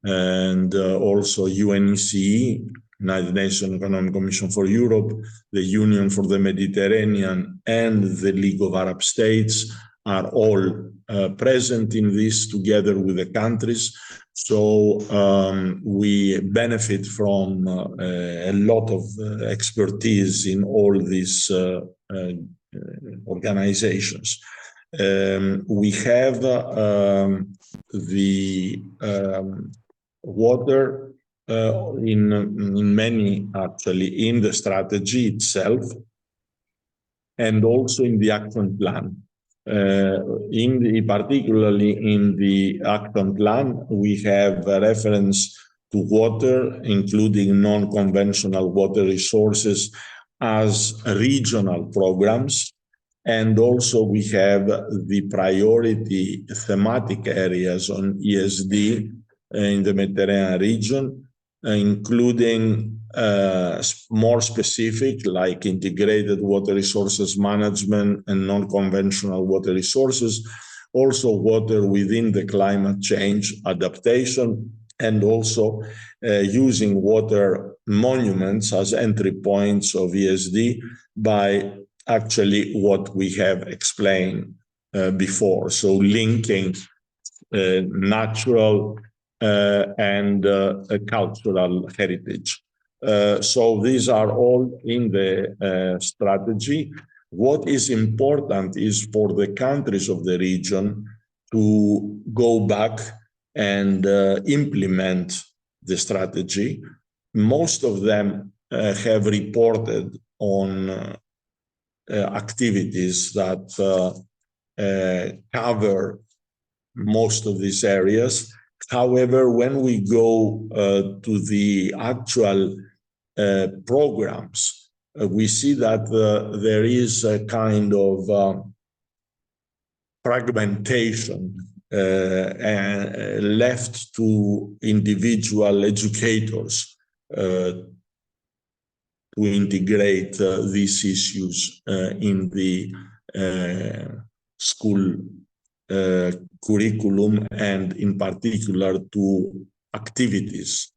and also UNECE, United Nations Economic Commission for Europe, the Union for the Mediterranean, and the League of Arab States are all present in this together with the countries. So we benefit from a lot of expertise in all these organizations. We have the water in many, actually, in the strategy itself, and also in the action plan. Particularly in the action plan, we have a reference to water, including non-conventional water resources as regional programs. And also we have the priority thematic areas on ESD in the Mediterranean region, including more specific, like integrated water resources management and non-conventional water resources, also water within the climate change adaptation, and also using water monuments as entry points of ESD by actually what we have explained before. So linking natural and cultural heritage. So these are all in the strategy. What is important is for the countries of the region to go back and implement the strategy. Most of them have reported on activities that cover most of these areas. However, when we go to the actual programs, we see that there is a kind of fragmentation left to individual educators to integrate these issues in the school curriculum, and in particular to activities,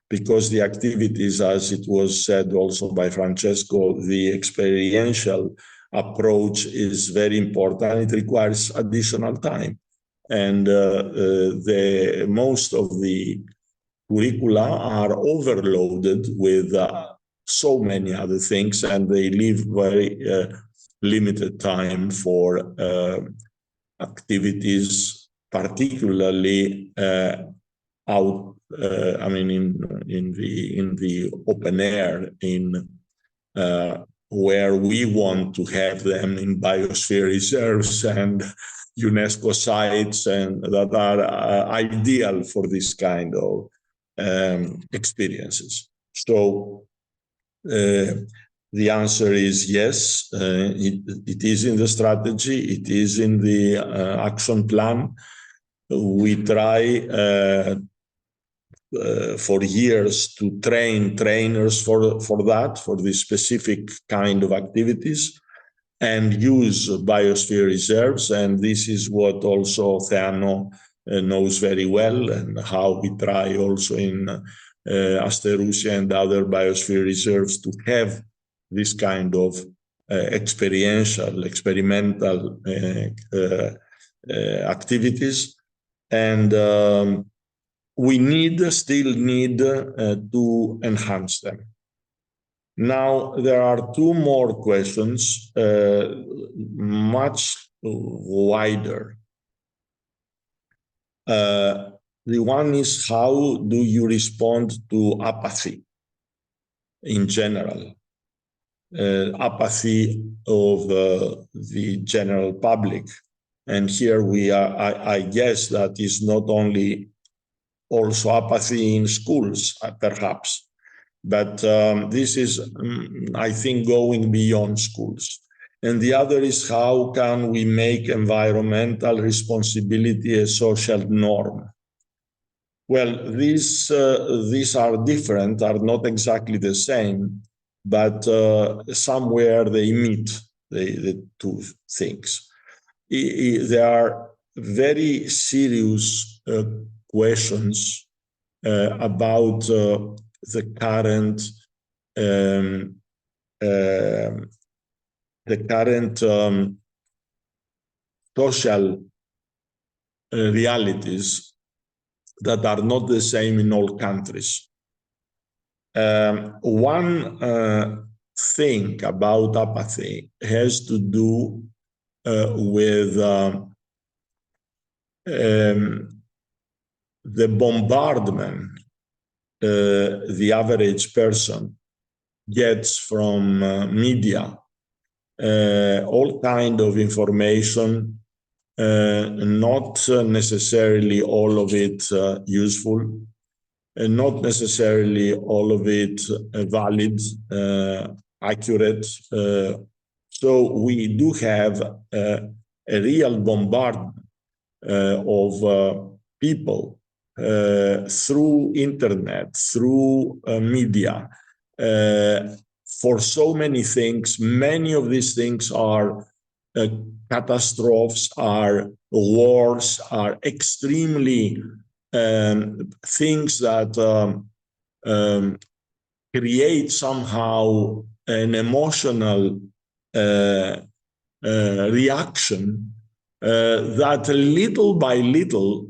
because the activities, as it was said also by Francesco, the experiential approach is very important. It requires additional time, and most of the curricula are overloaded with so many other things, and they leave very limited time for activities, particularly out. I mean, in the open air, where we want to have them in biosphere reserves and UNESCO sites, and that are ideal for this kind of experiences. So the answer is yes, it is in the strategy, it is in the action plan. We try for years to train trainers for that, for this specific kind of activities, and use biosphere reserves. And this is what also Theano knows very well, and how we try also in Asterousia and other biosphere reserves to have this kind of experimental activities. And we still need to enhance them. Now, there are two more questions, much wider. The one is, how do you respond to apathy in general? Apathy of the general public. And here we are, I guess that is not only also apathy in schools, perhaps, but this is, I think, going beyond schools. And the other is, how can we make environmental responsibility a social norm? Well, these are different, are not exactly the same, but somewhere they meet the two things. There are very serious questions about the current social realities that are not the same in all countries. One thing about apathy has to do with the bombardment the average person gets from media, all kind of information, not necessarily all of it useful, and not necessarily all of it valid, accurate. So we do have a real bombardment of people through internet, through media, for so many things. Many of these things are catastrophes, are wars, are extremely things that create somehow an emotional reaction that little by little,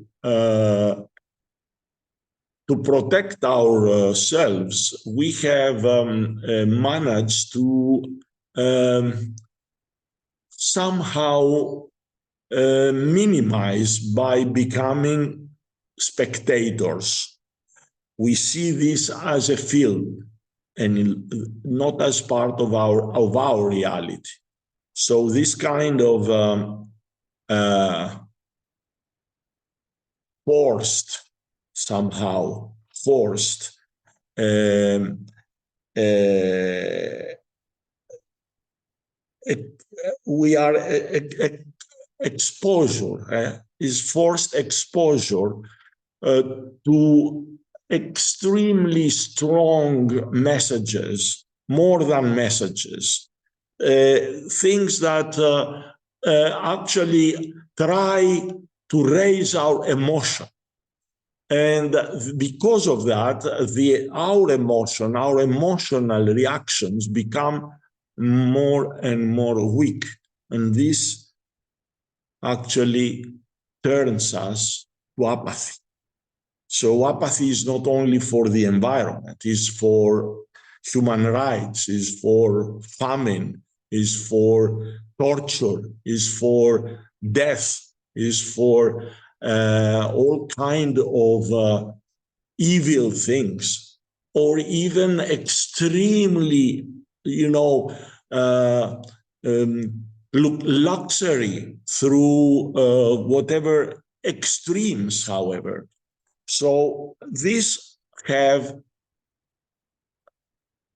to protect ourselves, we have managed to somehow minimize by becoming spectators. We see this as a field and not as part of our reality. So this kind of forced we are exposure is forced exposure to extremely strong messages, more than messages, things that actually try to raise our emotion. And because of that, our emotional reactions become more and more weak. And this actually turns us to apathy. So apathy is not only for the environment, it's for human rights, it's for famine, it's for torture, it's for death, it's for all kind of evil things, or even extremely, luxury through whatever extremes, however. So these have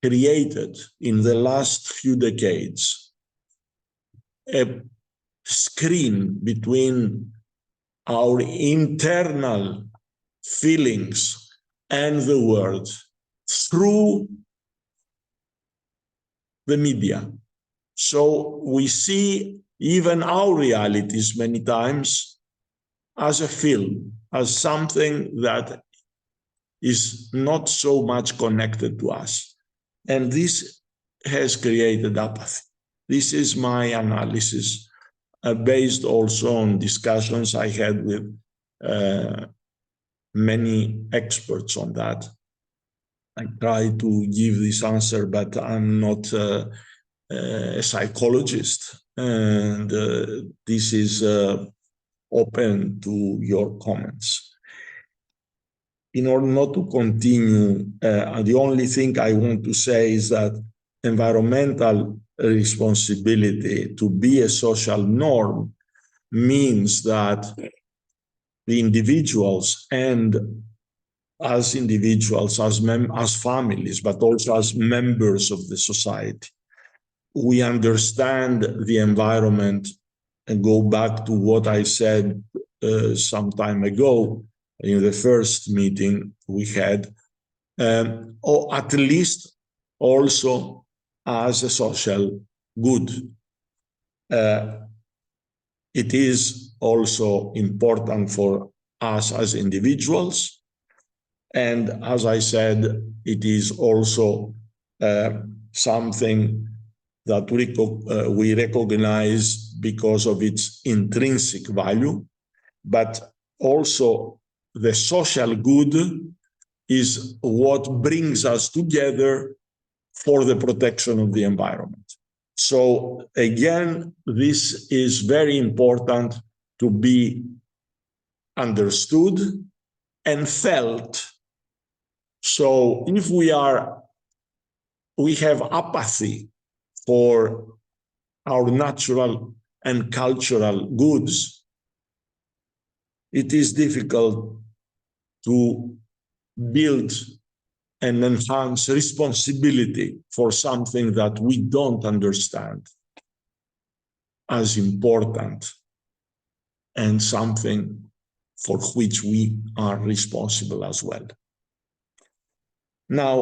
created in the last few decades a screen between our internal feelings and the world through the media. So we see even our realities many times as a film, as something that is not so much connected to us. And this has created apathy. This is my analysis, based also on discussions I had with many experts on that. I try to give this answer, but I'm not a psychologist, and this is open to your comments. In order not to continue, the only thing I want to say is that environmental responsibility to be a social norm means that the individuals, and as individuals, as families, but also as members of the society, we understand the environment and go back to what I said some time ago in the first meeting we had, or at least also as a social good. It is also important for us as individuals. And as I said, it is also something that we recognize because of its intrinsic value, but also the social good is what brings us together for the protection of the environment. So again, this is very important to be understood and felt. So if we have apathy for our natural and cultural goods, it is difficult to build and enhance responsibility for something that we don't understand as important and something for which we are responsible as well. Now,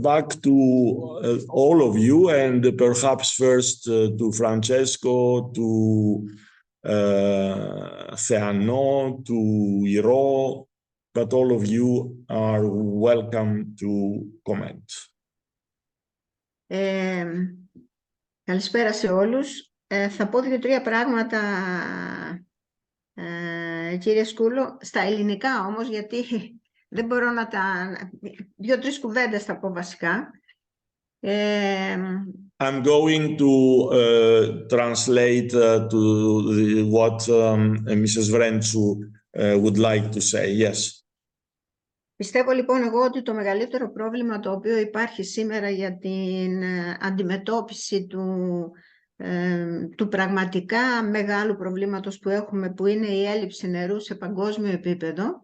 back to all of you, and perhaps first to Francesco, to Theano, to Iro, but all of you are welcome to comment. Καλησπέρα σε όλους. Θα πω 2-3 πράγματα, κύριε Σκούλο, στα ελληνικά όμως, γιατί δεν μπορώ να τα... 2-3 κουβέντες θα πω βασικά. I'm going to translate to what Mrs. Vrentsou would like to say. Yes. Πιστεύω λοιπόν εγώ ότι το μεγαλύτερο πρόβλημα το οποίο υπάρχει σήμερα για την αντιμετώπιση του πραγματικά μεγάλου προβλήματος που έχουμε, που είναι η έλλειψη νερού σε παγκόσμιο επίπεδο,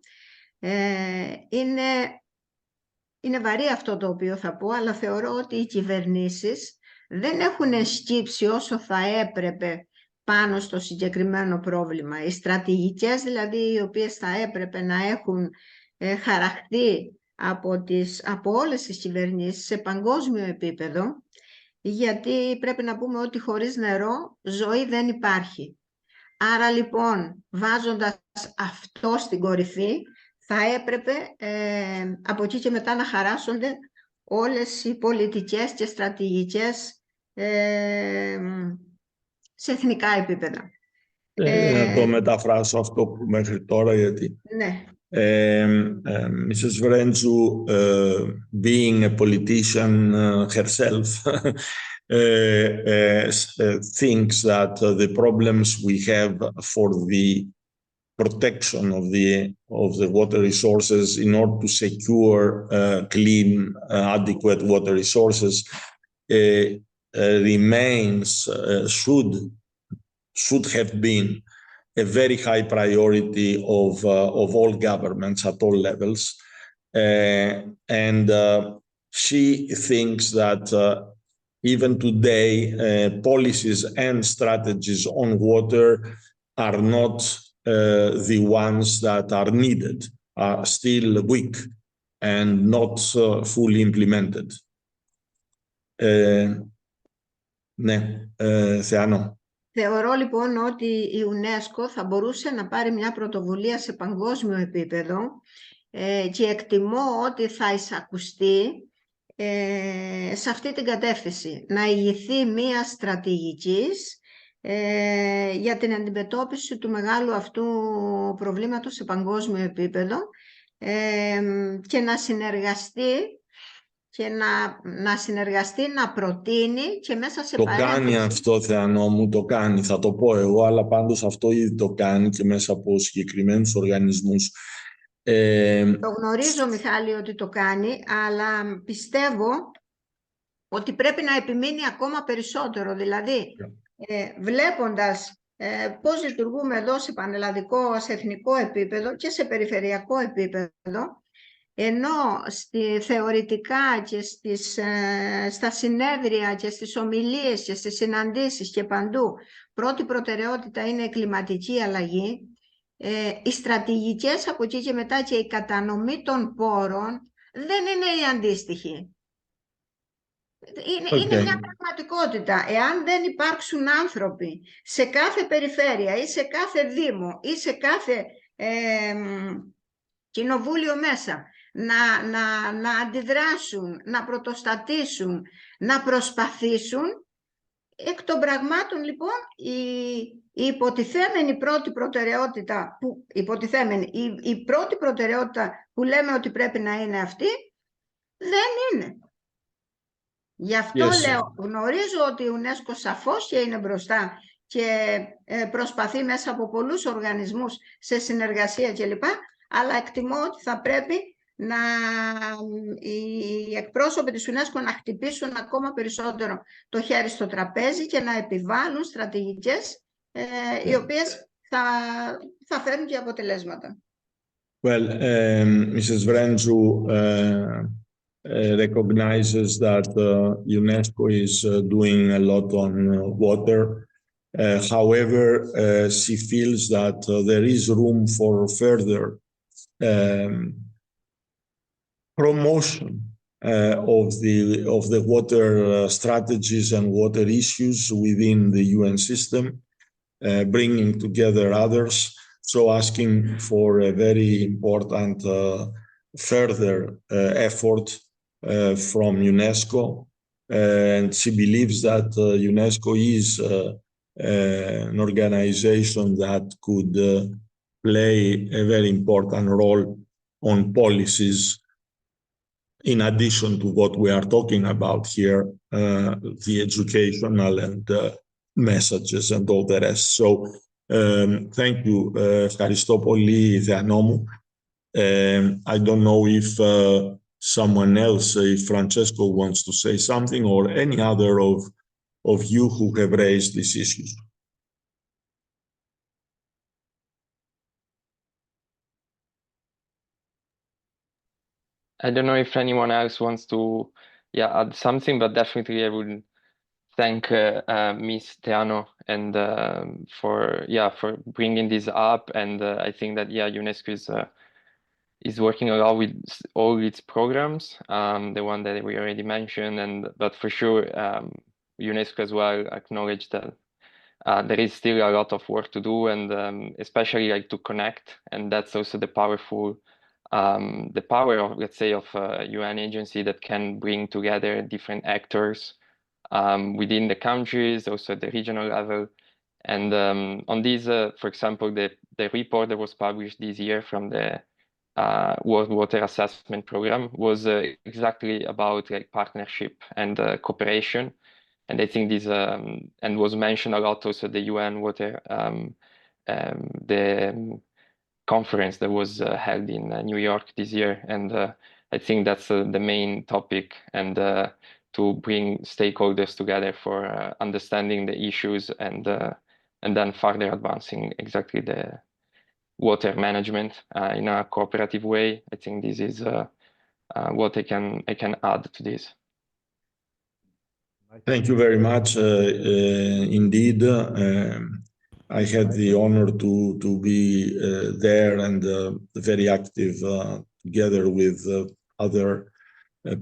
είναι βαρύ αυτό το οποίο θα πω, αλλά θεωρώ ότι οι κυβερνήσεις δεν έχουν σκύψει όσο θα έπρεπε πάνω στο συγκεκριμένο πρόβλημα. Οι στρατηγικές δηλαδή, οι οποίες θα έπρεπε να έχουν χαραχτεί από όλες τις κυβερνήσεις σε παγκόσμιο επίπεδο, γιατί πρέπει να πούμε ότι χωρίς νερό ζωή δεν υπάρχει. Άρα λοιπόν, βάζοντας αυτό στην κορυφή, θα έπρεπε από εκεί και μετά να χαράσσονται όλες οι πολιτικές και στρατηγικές σε εθνικά επίπεδα. Να το μεταφράσω αυτό που μέχρι τώρα, γιατί... Ναι. Mrs. Vrentsou, being a politician herself, thinks that the problems we have for the protection of the water resources in order to secure clean, adequate water resources remains, should have been a very high priority of all governments at all levels. And she thinks that even today, policies and strategies on water are not the ones that are needed, are still weak and not fully implemented. Ναι, Θεάνο. Θεωρώ λοιπόν ότι η UNESCO θα μπορούσε να πάρει μια πρωτοβουλία σε παγκόσμιο επίπεδο και εκτιμώ ότι θα εισακουστεί σε αυτή την κατεύθυνση. Να ηγηθεί μια στρατηγικής για την αντιμετώπιση του μεγάλου αυτού προβλήματος σε παγκόσμιο επίπεδο και να συνεργαστεί να προτείνει και μέσα σε παρέμβαση. Το κάνει αυτό, Θεανό μου, το κάνει. Θα το πω εγώ, αλλά πάντως αυτό ήδη το κάνει και μέσα από συγκεκριμένους οργανισμούς. Το γνωρίζω, Μιχάλη, ότι το κάνει, αλλά πιστεύω ότι πρέπει να επιμείνει ακόμα περισσότερο. Δηλαδή, βλέποντας πώς λειτουργούμε εδώ σε πανελλαδικό, σε εθνικό επίπεδο και σε περιφερειακό επίπεδο, ενώ θεωρητικά και στα συνέδρια και στις ομιλίες και στις συναντήσεις και παντού πρώτη προτεραιότητα είναι η κλιματική αλλαγή, οι στρατηγικές από εκεί και μετά και η κατανομή των πόρων δεν είναι η αντίστοιχη. Είναι μια πραγματικότητα. Εάν δεν υπάρξουν άνθρωποι σε κάθε περιφέρεια ή σε κάθε δήμο ή σε κάθε κοινοβούλιο μέσα να αντιδράσουν, να πρωτοστατήσουν, να προσπαθήσουν, εκ των πραγμάτων, λοιπόν, η υποτιθέμενη πρώτη προτεραιότητα, η πρώτη προτεραιότητα που λέμε ότι πρέπει να είναι αυτή, δεν είναι. Γι' αυτό λέω, γνωρίζω ότι η UNESCO σαφώς και είναι μπροστά και προσπαθεί μέσα από πολλούς οργανισμούς σε συνεργασία κλπ. Αλλά εκτιμώ ότι θα πρέπει οι εκπρόσωποι της UNESCO να χτυπήσουν ακόμα περισσότερο το χέρι στο τραπέζι και να επιβάλλουν στρατηγικές οι οποίες θα φέρουν και αποτελέσματα. Well, Mrs. Vrenzou recognizes that UNESCO is doing a lot on water. However, she feels that there is room for further promotion of the water strategies and water issues within the UN system, bringing together others. So asking for a very important further effort from UNESCO. And she believes that UNESCO is an organization that could play a very important role on policies in addition to what we are talking about here, the educational and messages and all the rest. So thank you, ευχαριστώ πολύ, Θεανό μου. I don't know if someone else, if Francesco wants to say something, or any other of you who have raised these issues. I don't know if anyone else wants to add something, but definitely I would thank Ms. Teano and for bringing this up. And I think that UNESCO is working a lot with all its programs, the one that we already mentioned, but for sure UNESCO as well acknowledged that there is still a lot of work to do, and especially like to connect, and that's also the power of, let's say, of a UN agency that can bring together different actors within the countries, also at the regional level. And on these, for example, the report that was published this year from the World Water Assessment Program was exactly about like partnership and cooperation. And I think this and was mentioned a lot also the UN Water the conference that was held in New York this year. And I think that's the main topic, and to bring stakeholders together for understanding the issues and then further advancing exactly the water management in a cooperative way. I think this is what I can add to this. Thank you very much. Indeed, I had the honor to be there and very active together with other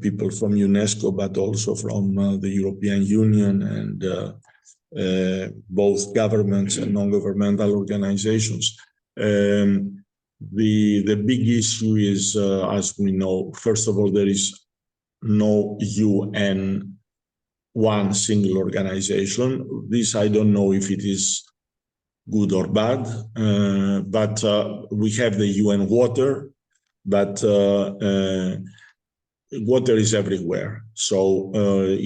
people from UNESCO, but also from the European Union and both governments and non-governmental organizations. The big issue is, as we know, first of all, there is no UN, one single organization. This, I don't know if it is good or bad, but we have the UN water, but water is everywhere. So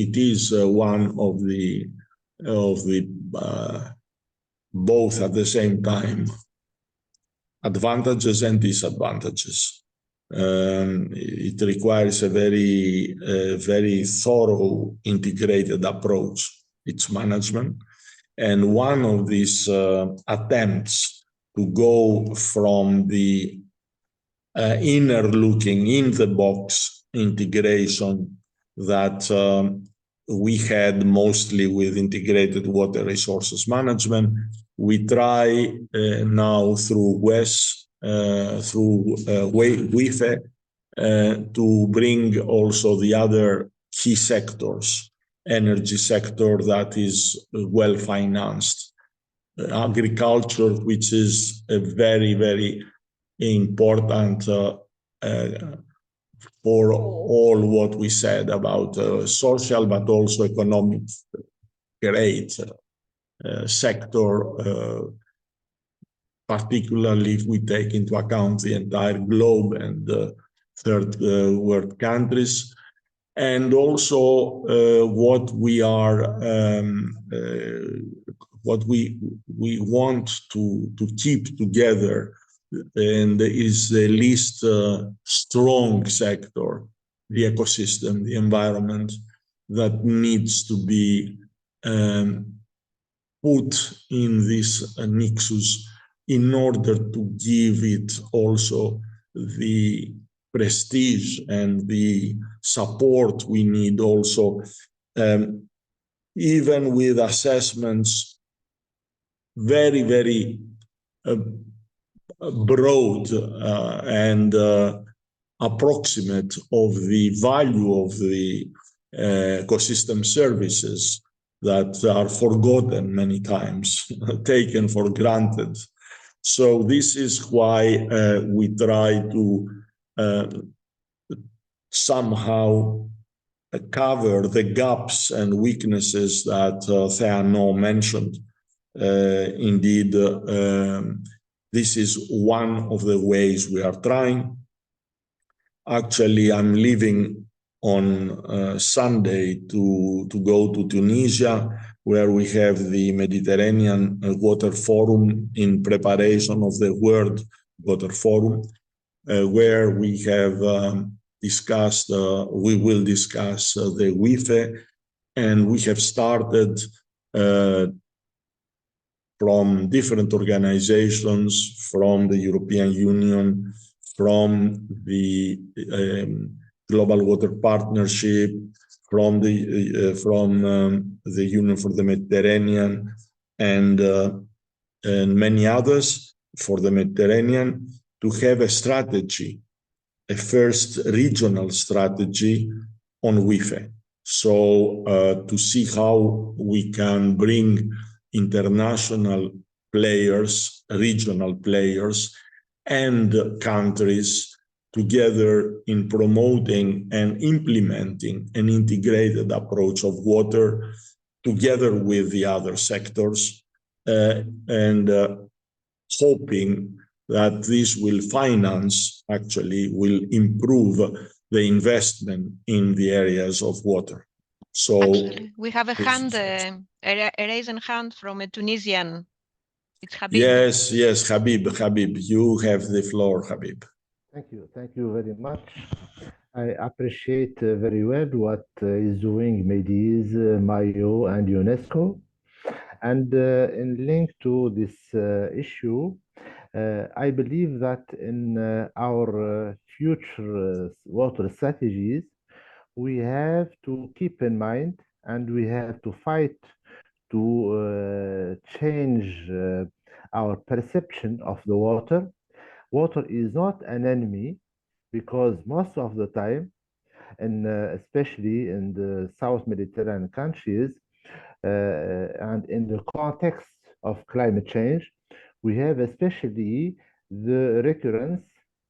it is one of the both at the same time advantages and disadvantages. It requires a very thorough, integrated approach, its management. And one of these attempts to go from the inner looking, in the box integration that we had mostly with integrated water resources management, we try now through WES, through WIFE, to bring also the other key sectors, energy sector that is well financed, agriculture, which is a very, very important for all what we said about social, but also economic great sector, particularly if we take into account the entire globe and third world countries. And also what we want to keep together, and is the least strong sector, the ecosystem, the environment, that needs to be put in this nexus in order to give it also the prestige and the support we need also, even with assessments very, very broad and approximate of the value of the ecosystem services that are forgotten many times, taken for granted. So this is why we try to somehow cover the gaps and weaknesses that Theano mentioned. Indeed, this is one of the ways we are trying. Actually, I'm leaving on Sunday to go to Tunisia, where we have the Mediterranean Water Forum in preparation of the World Water Forum, where we have discussed, we will discuss the WIFE, and we have started from different organizations, from the European Union, from the Global Water Partnership, from the Union for the Mediterranean, and many others for the Mediterranean, to have a strategy, a first regional strategy on WIFE. So to see how we can bring international players, regional players, and countries together in promoting and implementing an integrated approach of water together with the other sectors, and hoping that this will finance, actually will improve the investment in the areas of water. So actually, we have a hand, a raised hand from a Tunisian. It's Habib. Yes, Habib, you have the floor, Habib. Thank you very much. I appreciate very well what is doing MEDIS, Mayo, and UNESCO. And in link to this issue, I believe that in our future water strategies, we have to keep in mind, and we have to fight to change our perception of the water. Water is not an enemy, because most of the time, and especially in the South Mediterranean countries, and in the context of climate change, we have especially the recurrence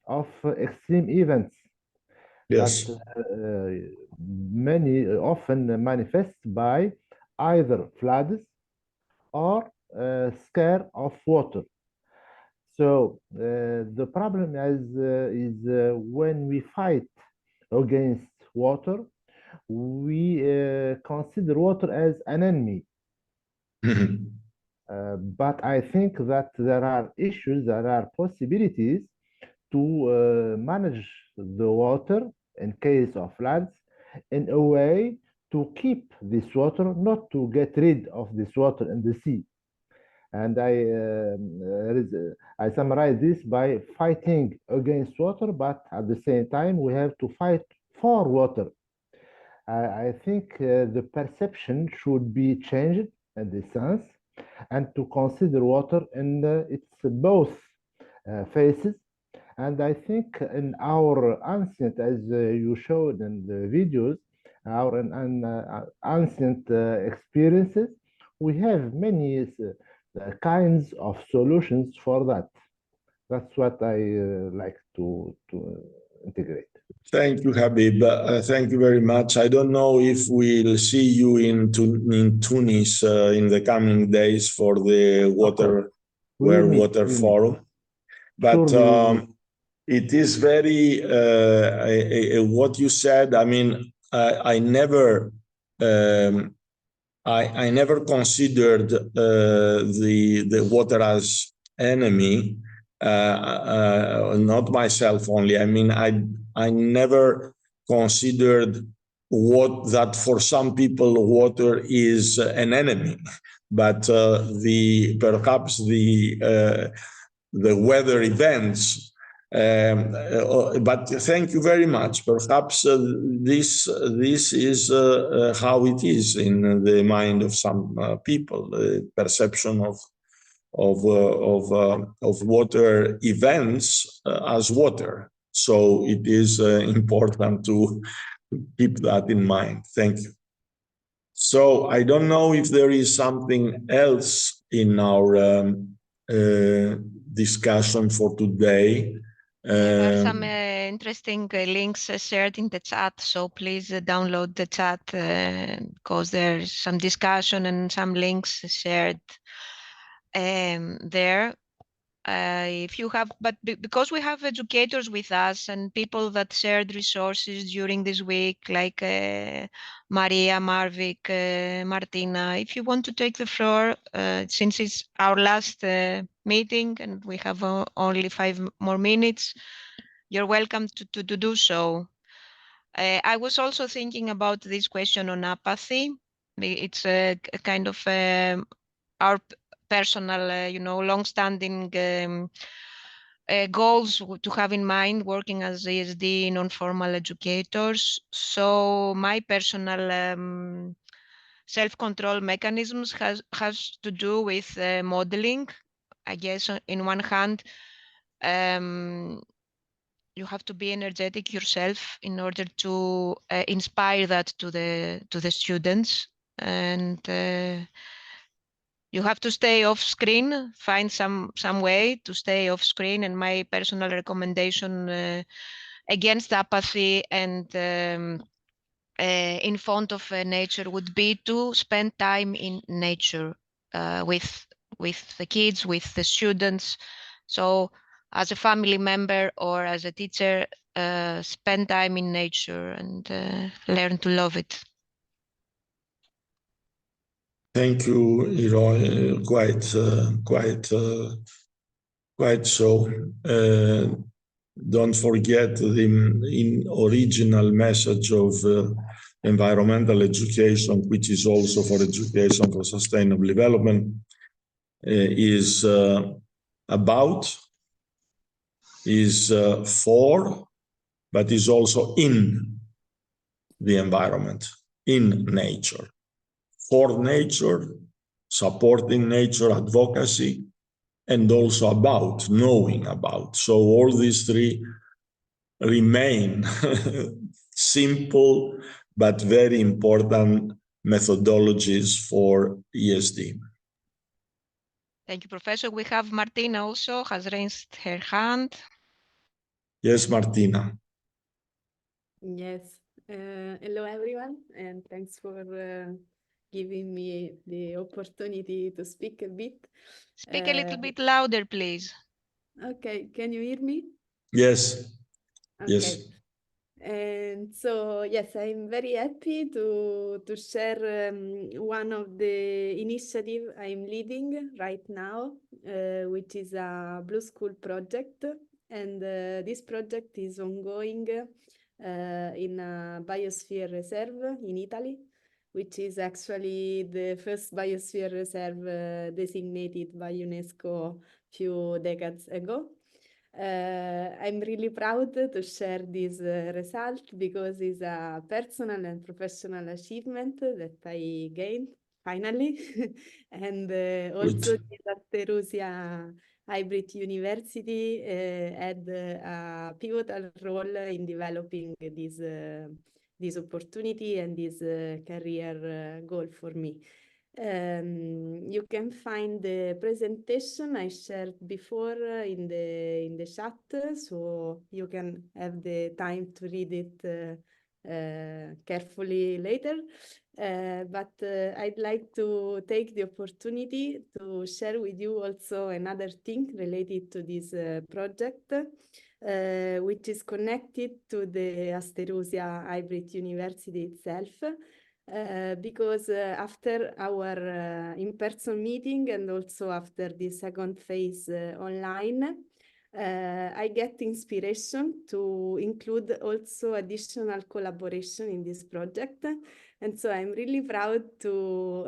of extreme events. Yes. That many often manifest by either floods or scare of water. So the problem is when we fight against water, we consider water as an enemy. But I think that there are issues, there are possibilities to manage the water in case of floods in a way to keep this water, not to get rid of this water in the sea. And I summarize this by fighting against water, but at the same time, we have to fight for water. I think the perception should be changed in this sense, and to consider water in its both phases. And I think in our ancient, as you showed in the videos, our ancient experiences, we have many kinds of solutions for that. That's what I like to integrate. Thank you, Habib. Thank you very much. I don't know if we'll see you in Tunis in the coming days for the We will meet. Water We will meet. Forum, but Surely we will meet. it is very what you said. I mean, I never. I never considered the water as enemy, not myself only. I mean, I never considered what that for some people water is an enemy, but perhaps the weather events. But thank you very much. Perhaps this is how it is in the mind of some people. The perception of water events as water. So it is important to keep that in mind. Thank you. So I don't know if there is something else in our discussion for today. There are some interesting links shared in the chat, so please download the chat because there's some discussion and some links shared there. If you have, but because we have educators with us and people that shared resources during this week, like Maria, Marvik, Martina, if you want to take the floor, since it's our last meeting and we have only 5 more minutes, you're welcome to do so. I was also thinking about this question on apathy. It's a kind of our personal, long-standing goals to have in mind working as ESD non-formal educators. So my personal self-control mechanisms has to do with modeling. I guess in one hand, you have to be energetic yourself in order to inspire that to the students, and you have to stay off screen, find some way to stay off screen. And my personal recommendation against apathy and in front of nature would be to spend time in nature with the kids, with the students. So as a family member or as a teacher, spend time in nature and learn to love it. Thank you, Iro. Quite so. Don't forget the original message of environmental education, which is also for education for sustainable development, is for, but is also in the environment, in nature. For nature, supporting nature advocacy, and also about, knowing about. So all these three remain simple but very important methodologies for ESD. Thank you, Professor. We have Martina also has raised her hand. Yes, Martina. Yes. Hello, everyone, and thanks for giving me the opportunity to speak a bit. Speak a little bit louder, please. Okay, can you hear me? Yes. Okay. Yes. And so, yes, I'm very happy to share one of the initiative I'm leading right now, which is a Blue School project. And this project is ongoing in a biosphere reserve in Italy, which is actually the first biosphere reserve designated by UNESCO a few decades ago. I'm really proud to share this result because it's a personal and professional achievement that I gained finally. And also the Asterousia Hybrid University had a pivotal role in developing this opportunity and this career goal for me. You can find the presentation I shared before in the chat, so you can have the time to read it carefully later. But I'd like to take the opportunity to share with you also another thing related to this project, which is connected to the Asterousia Hybrid University itself. Because after our in-person meeting and also after the second phase online, I get inspiration to include also additional collaboration in this project. And so I'm really proud to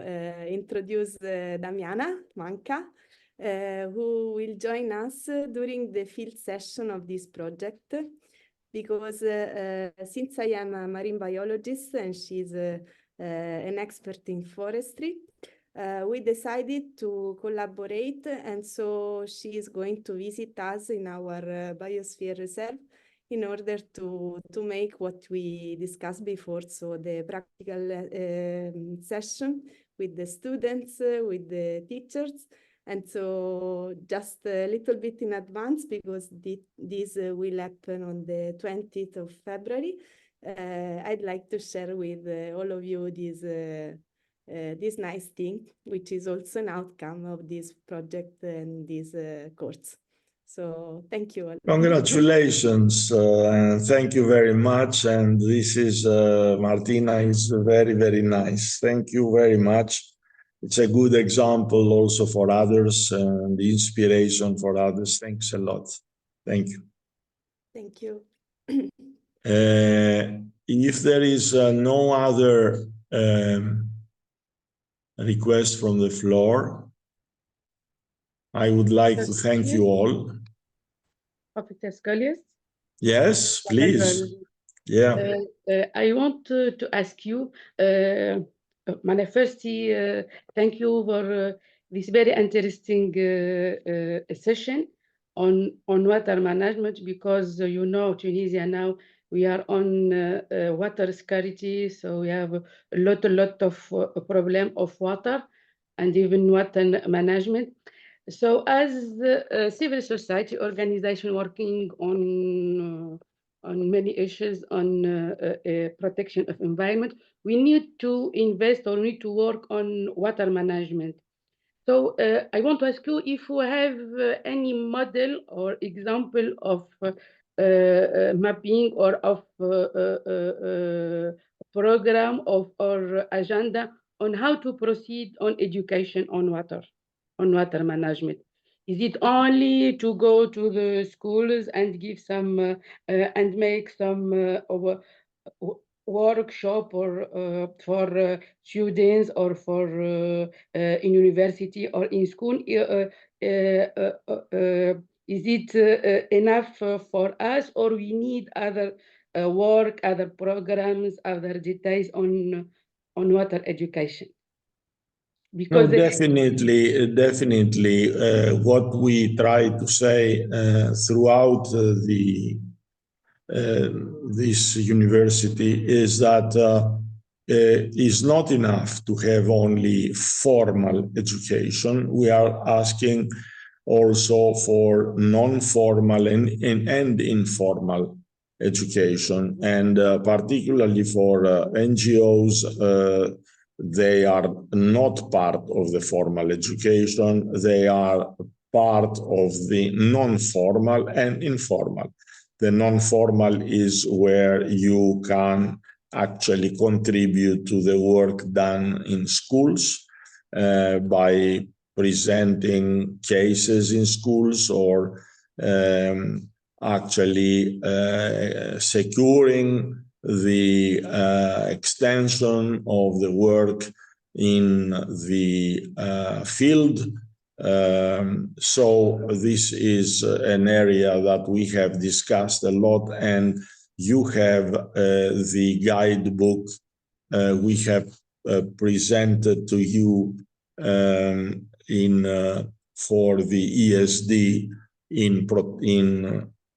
introduce Damiana Manca, who will join us during the field session of this project. Because since I am a marine biologist and she's an expert in forestry, we decided to collaborate, and so she is going to visit us in our biosphere reserve in order to make what we discussed before, so the practical session with the students, with the teachers. And so just a little bit in advance, because this will happen on the 20th of February, I'd like to share with all of you this nice thing, which is also an outcome of this project and this course. So thank you all. Congratulations, and thank you very much. And this is, Martina, is very, very nice. Thank you very much. It's a good example also for others and the inspiration for others. Thanks a lot. Thank you. Thank you. If there is no other request from the floor, I would like to thank you all. Professor Scolius? Yes, please. Yeah. I want to ask you, Manifesti, thank you for this very interesting session on water management, because you know, Tunisia now, we are on water scarcity, so we have a lot of problem of water and even water management. So as a civil society organization working on many issues on protection of environment, we need to invest or need to work on water management. So I want to ask you if you have any model or example of mapping or of program or agenda on how to proceed on education on water management. Is it only to go to the schools and give some and make some workshop or for students or for in university or in school? Is it enough for us, or we need other work, other programs, other details on water education? Because no, definitely, what we try to say throughout this university is that it's not enough to have only formal education. We are asking also for non-formal and informal education, and particularly for NGOs. They are not part of the formal education. They are part of the non-formal and informal. The non-formal is where you can actually contribute to the work done in schools by presenting cases in schools or actually securing the extension of the work in the field. So this is an area that we have discussed a lot, and you have the guidebook we have presented to you for the ESD in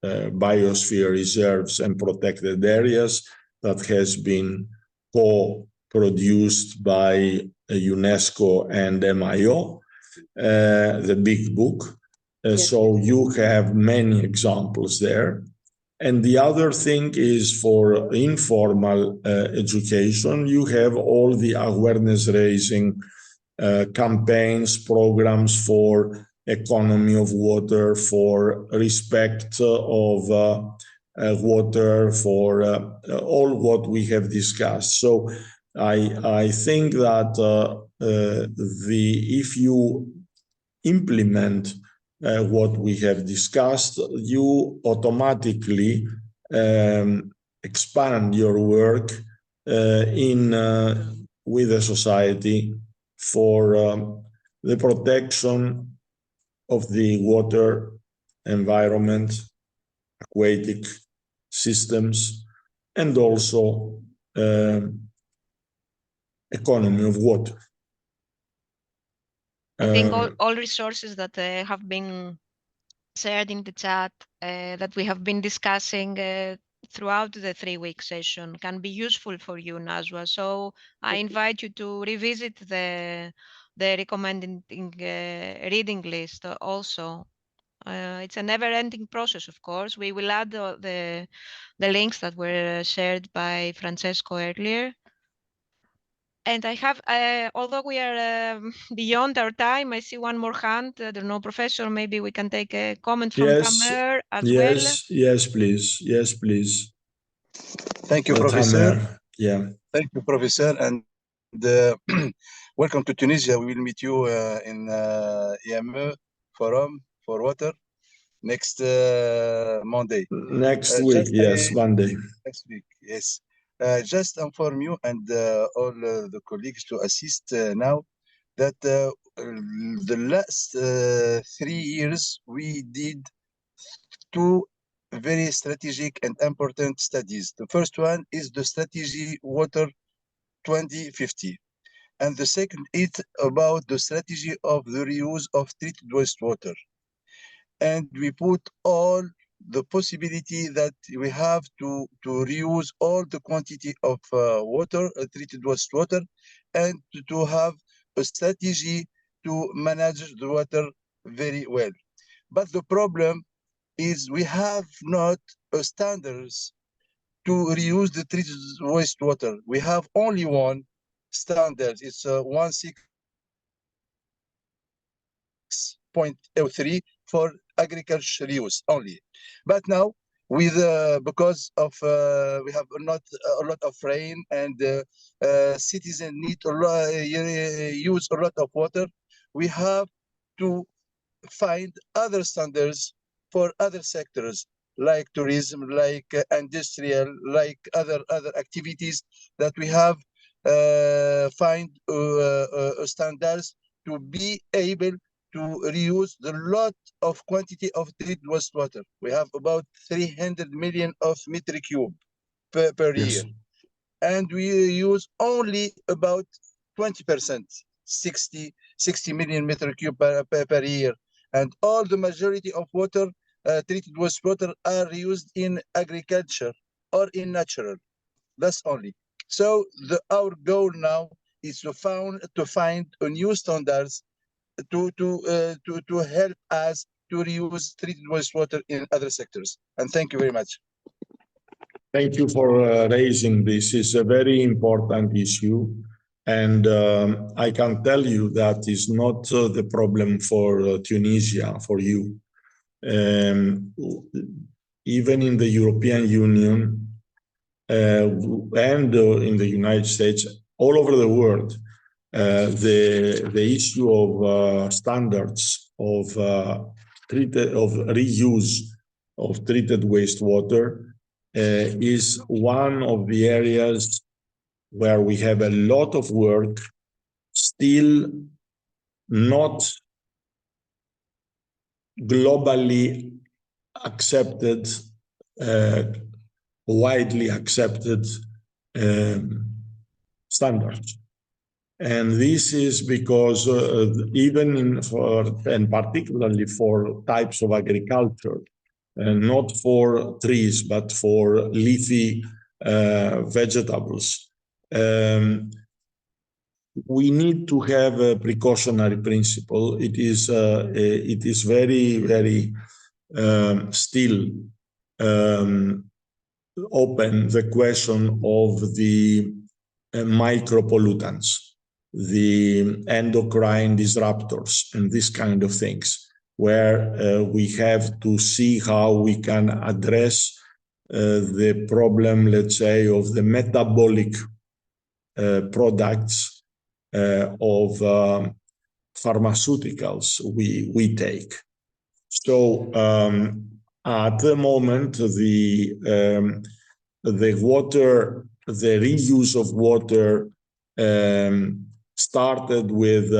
biosphere reserves and protected areas, that has been co produced by UNESCO and MIO, the big book. Yes. So you have many examples there. And the other thing is for informal education, you have all the awareness raising campaigns, programs for economy of water, for respect of water, for all what we have discussed. So I think that if you implement what we have discussed, you automatically expand your work with the society for the protection of the water environment, aquatic systems, and also economy of water. I think all resources that have been shared in the chat that we have been discussing throughout the 3-week session can be useful for you, Najwa. So I invite you to revisit the recommended reading list also. It's a never-ending process, of course. We will add the links that were shared by Francesco earlier. And I have, although we are beyond our time, I see one more hand. I don't know, Professor, maybe we can take a comment from Tamer as well. Yes, please. Yes, please. Thank you, Professor. Tamer. Yeah. Thank you, Professor. And welcome to Tunisia. We will meet you in EME Forum for Water next Monday. Next week, yes, Monday. Next week, yes. Just inform you and all the colleagues to assist now that the last 3 years we did 2 very strategic and important studies. The first one is the strategy Water 2050. And the second is about the strategy of the reuse of treated wastewater. And we put all the possibility that we have to reuse all the quantity of water, treated wastewater, and to have a strategy to manage the water very well. But the problem is we have not standards to reuse the treated wastewater. We have only one standard. It's 16.03 for agricultural use only. But now, with because of we have not a lot of rain and citizens need use a lot of water, we have to find other standards for other sectors like tourism, like industrial, like other activities that we have find standards to be able to reuse the lot of quantity of treated wastewater. We have about 300 million of metric cube per year, and we use only about 20%, 60 million metric cube per year. And all the majority of water, treated wastewater, are used in agriculture or in natural. That's only. So our goal now is to find a new standards to help us to reuse treated wastewater in other sectors. And thank you very much. Thank you for raising this. It's a very important issue. And I can tell you that is not the problem for Tunisia, for you. Even in the European Union and in the United States, all over the world, the issue of standards of reuse of treated wastewater is one of the areas where we have a lot of work, still not globally accepted, widely accepted standards. And this is because and particularly for types of agriculture, not for trees, but for leafy vegetables, we need to have a precautionary principle. It is very, very still open the question of the micropollutants, the endocrine disruptors, and this kind of things, where we have to see how we can address the problem, let's say, of the metabolic products of pharmaceuticals we take. So at the moment, the water, the reuse of water started with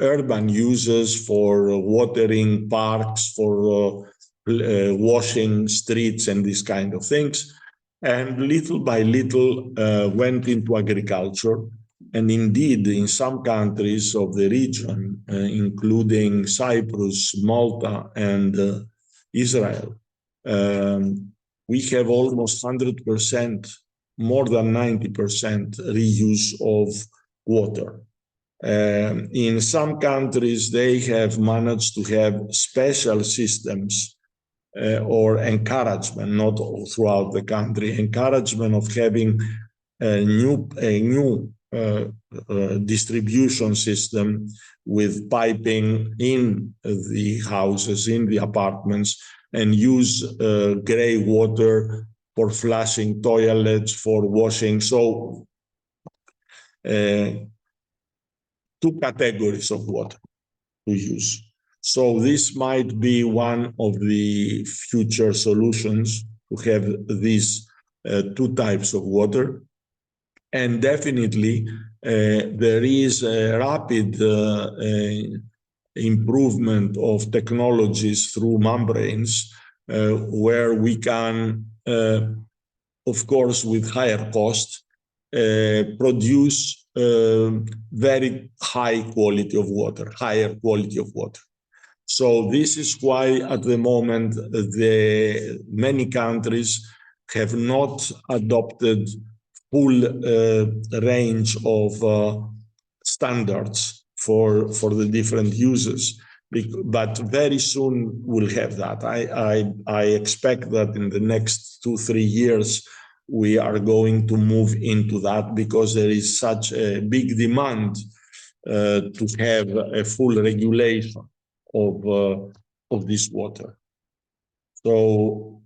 urban uses for watering parks, for washing streets and these kind of things. And little by little went into agriculture. And indeed, in some countries of the region, including Cyprus, Malta, and Israel, we have almost 100%, more than 90% reuse of water. In some countries, they have managed to have special systems or encouragement, not throughout the country, encouragement of having a new distribution system with piping in the houses, in the apartments, and use gray water for flushing toilets, for washing. So two categories of water to use. So this might be one of the future solutions, to have these two types of water. And definitely there is a rapid improvement of technologies through membranes where we can, of course, with higher cost, produce very high quality of water, higher quality of water. So this is why at the moment many countries have not adopted full range of standards for the different uses, but very soon we'll have that. I expect that in the next 2-3 years we are going to move into that, because there is such a big demand to have a full regulation of this water. So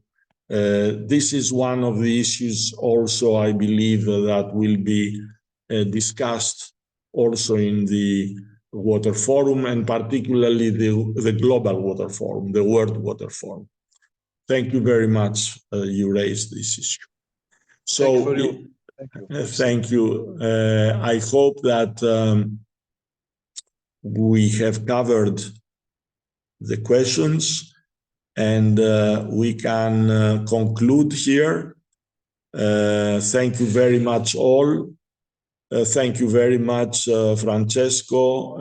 this is one of the issues also, I believe, that will be discussed also in the Water Forum, and particularly the Global Water Forum, the World Water Forum. Thank you very much. You raised this issue. So thank you. I hope that we have covered the questions, and we can conclude here. Thank you very much all. Thank you very much, Francesco.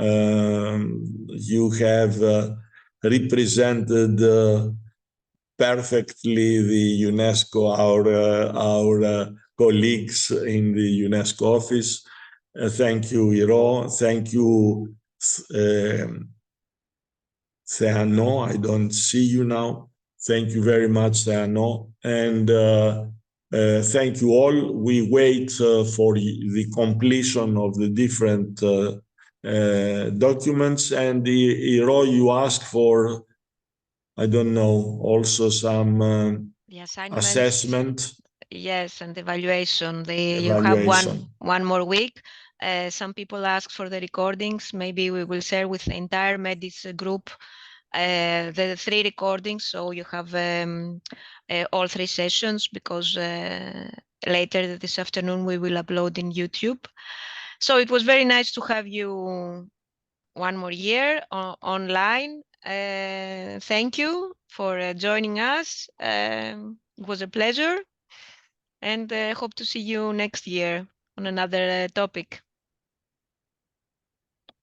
You have represented perfectly the UNESCO, our colleagues in the UNESCO office. Thank you, Iro. Thank you, Theano. I don't see you now. Thank you very much, Theano. And thank you all. We wait for the completion of the different documents. And Iro, you asked for, I don't know, also some assessment. Yes, and evaluation. You have one more week. Some people ask for the recordings. Maybe we will share with the entire MEDIS group the 3 recordings, so you have all 3 sessions, because later this afternoon we will upload in YouTube. So it was very nice to have you one more year online. Thank you for joining us. It was a pleasure, and hope to see you next year on another topic.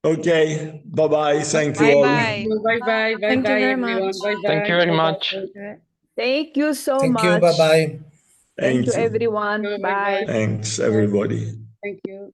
Okay, bye-bye. Thank you all. Bye-bye. Bye-bye. Thank you very Everyone. much. Bye-bye. Thank you very much. Thank you so much. Thank you. Bye-bye. Thank you, you. everyone. Bye. Bye. Thanks, everybody. Thank you.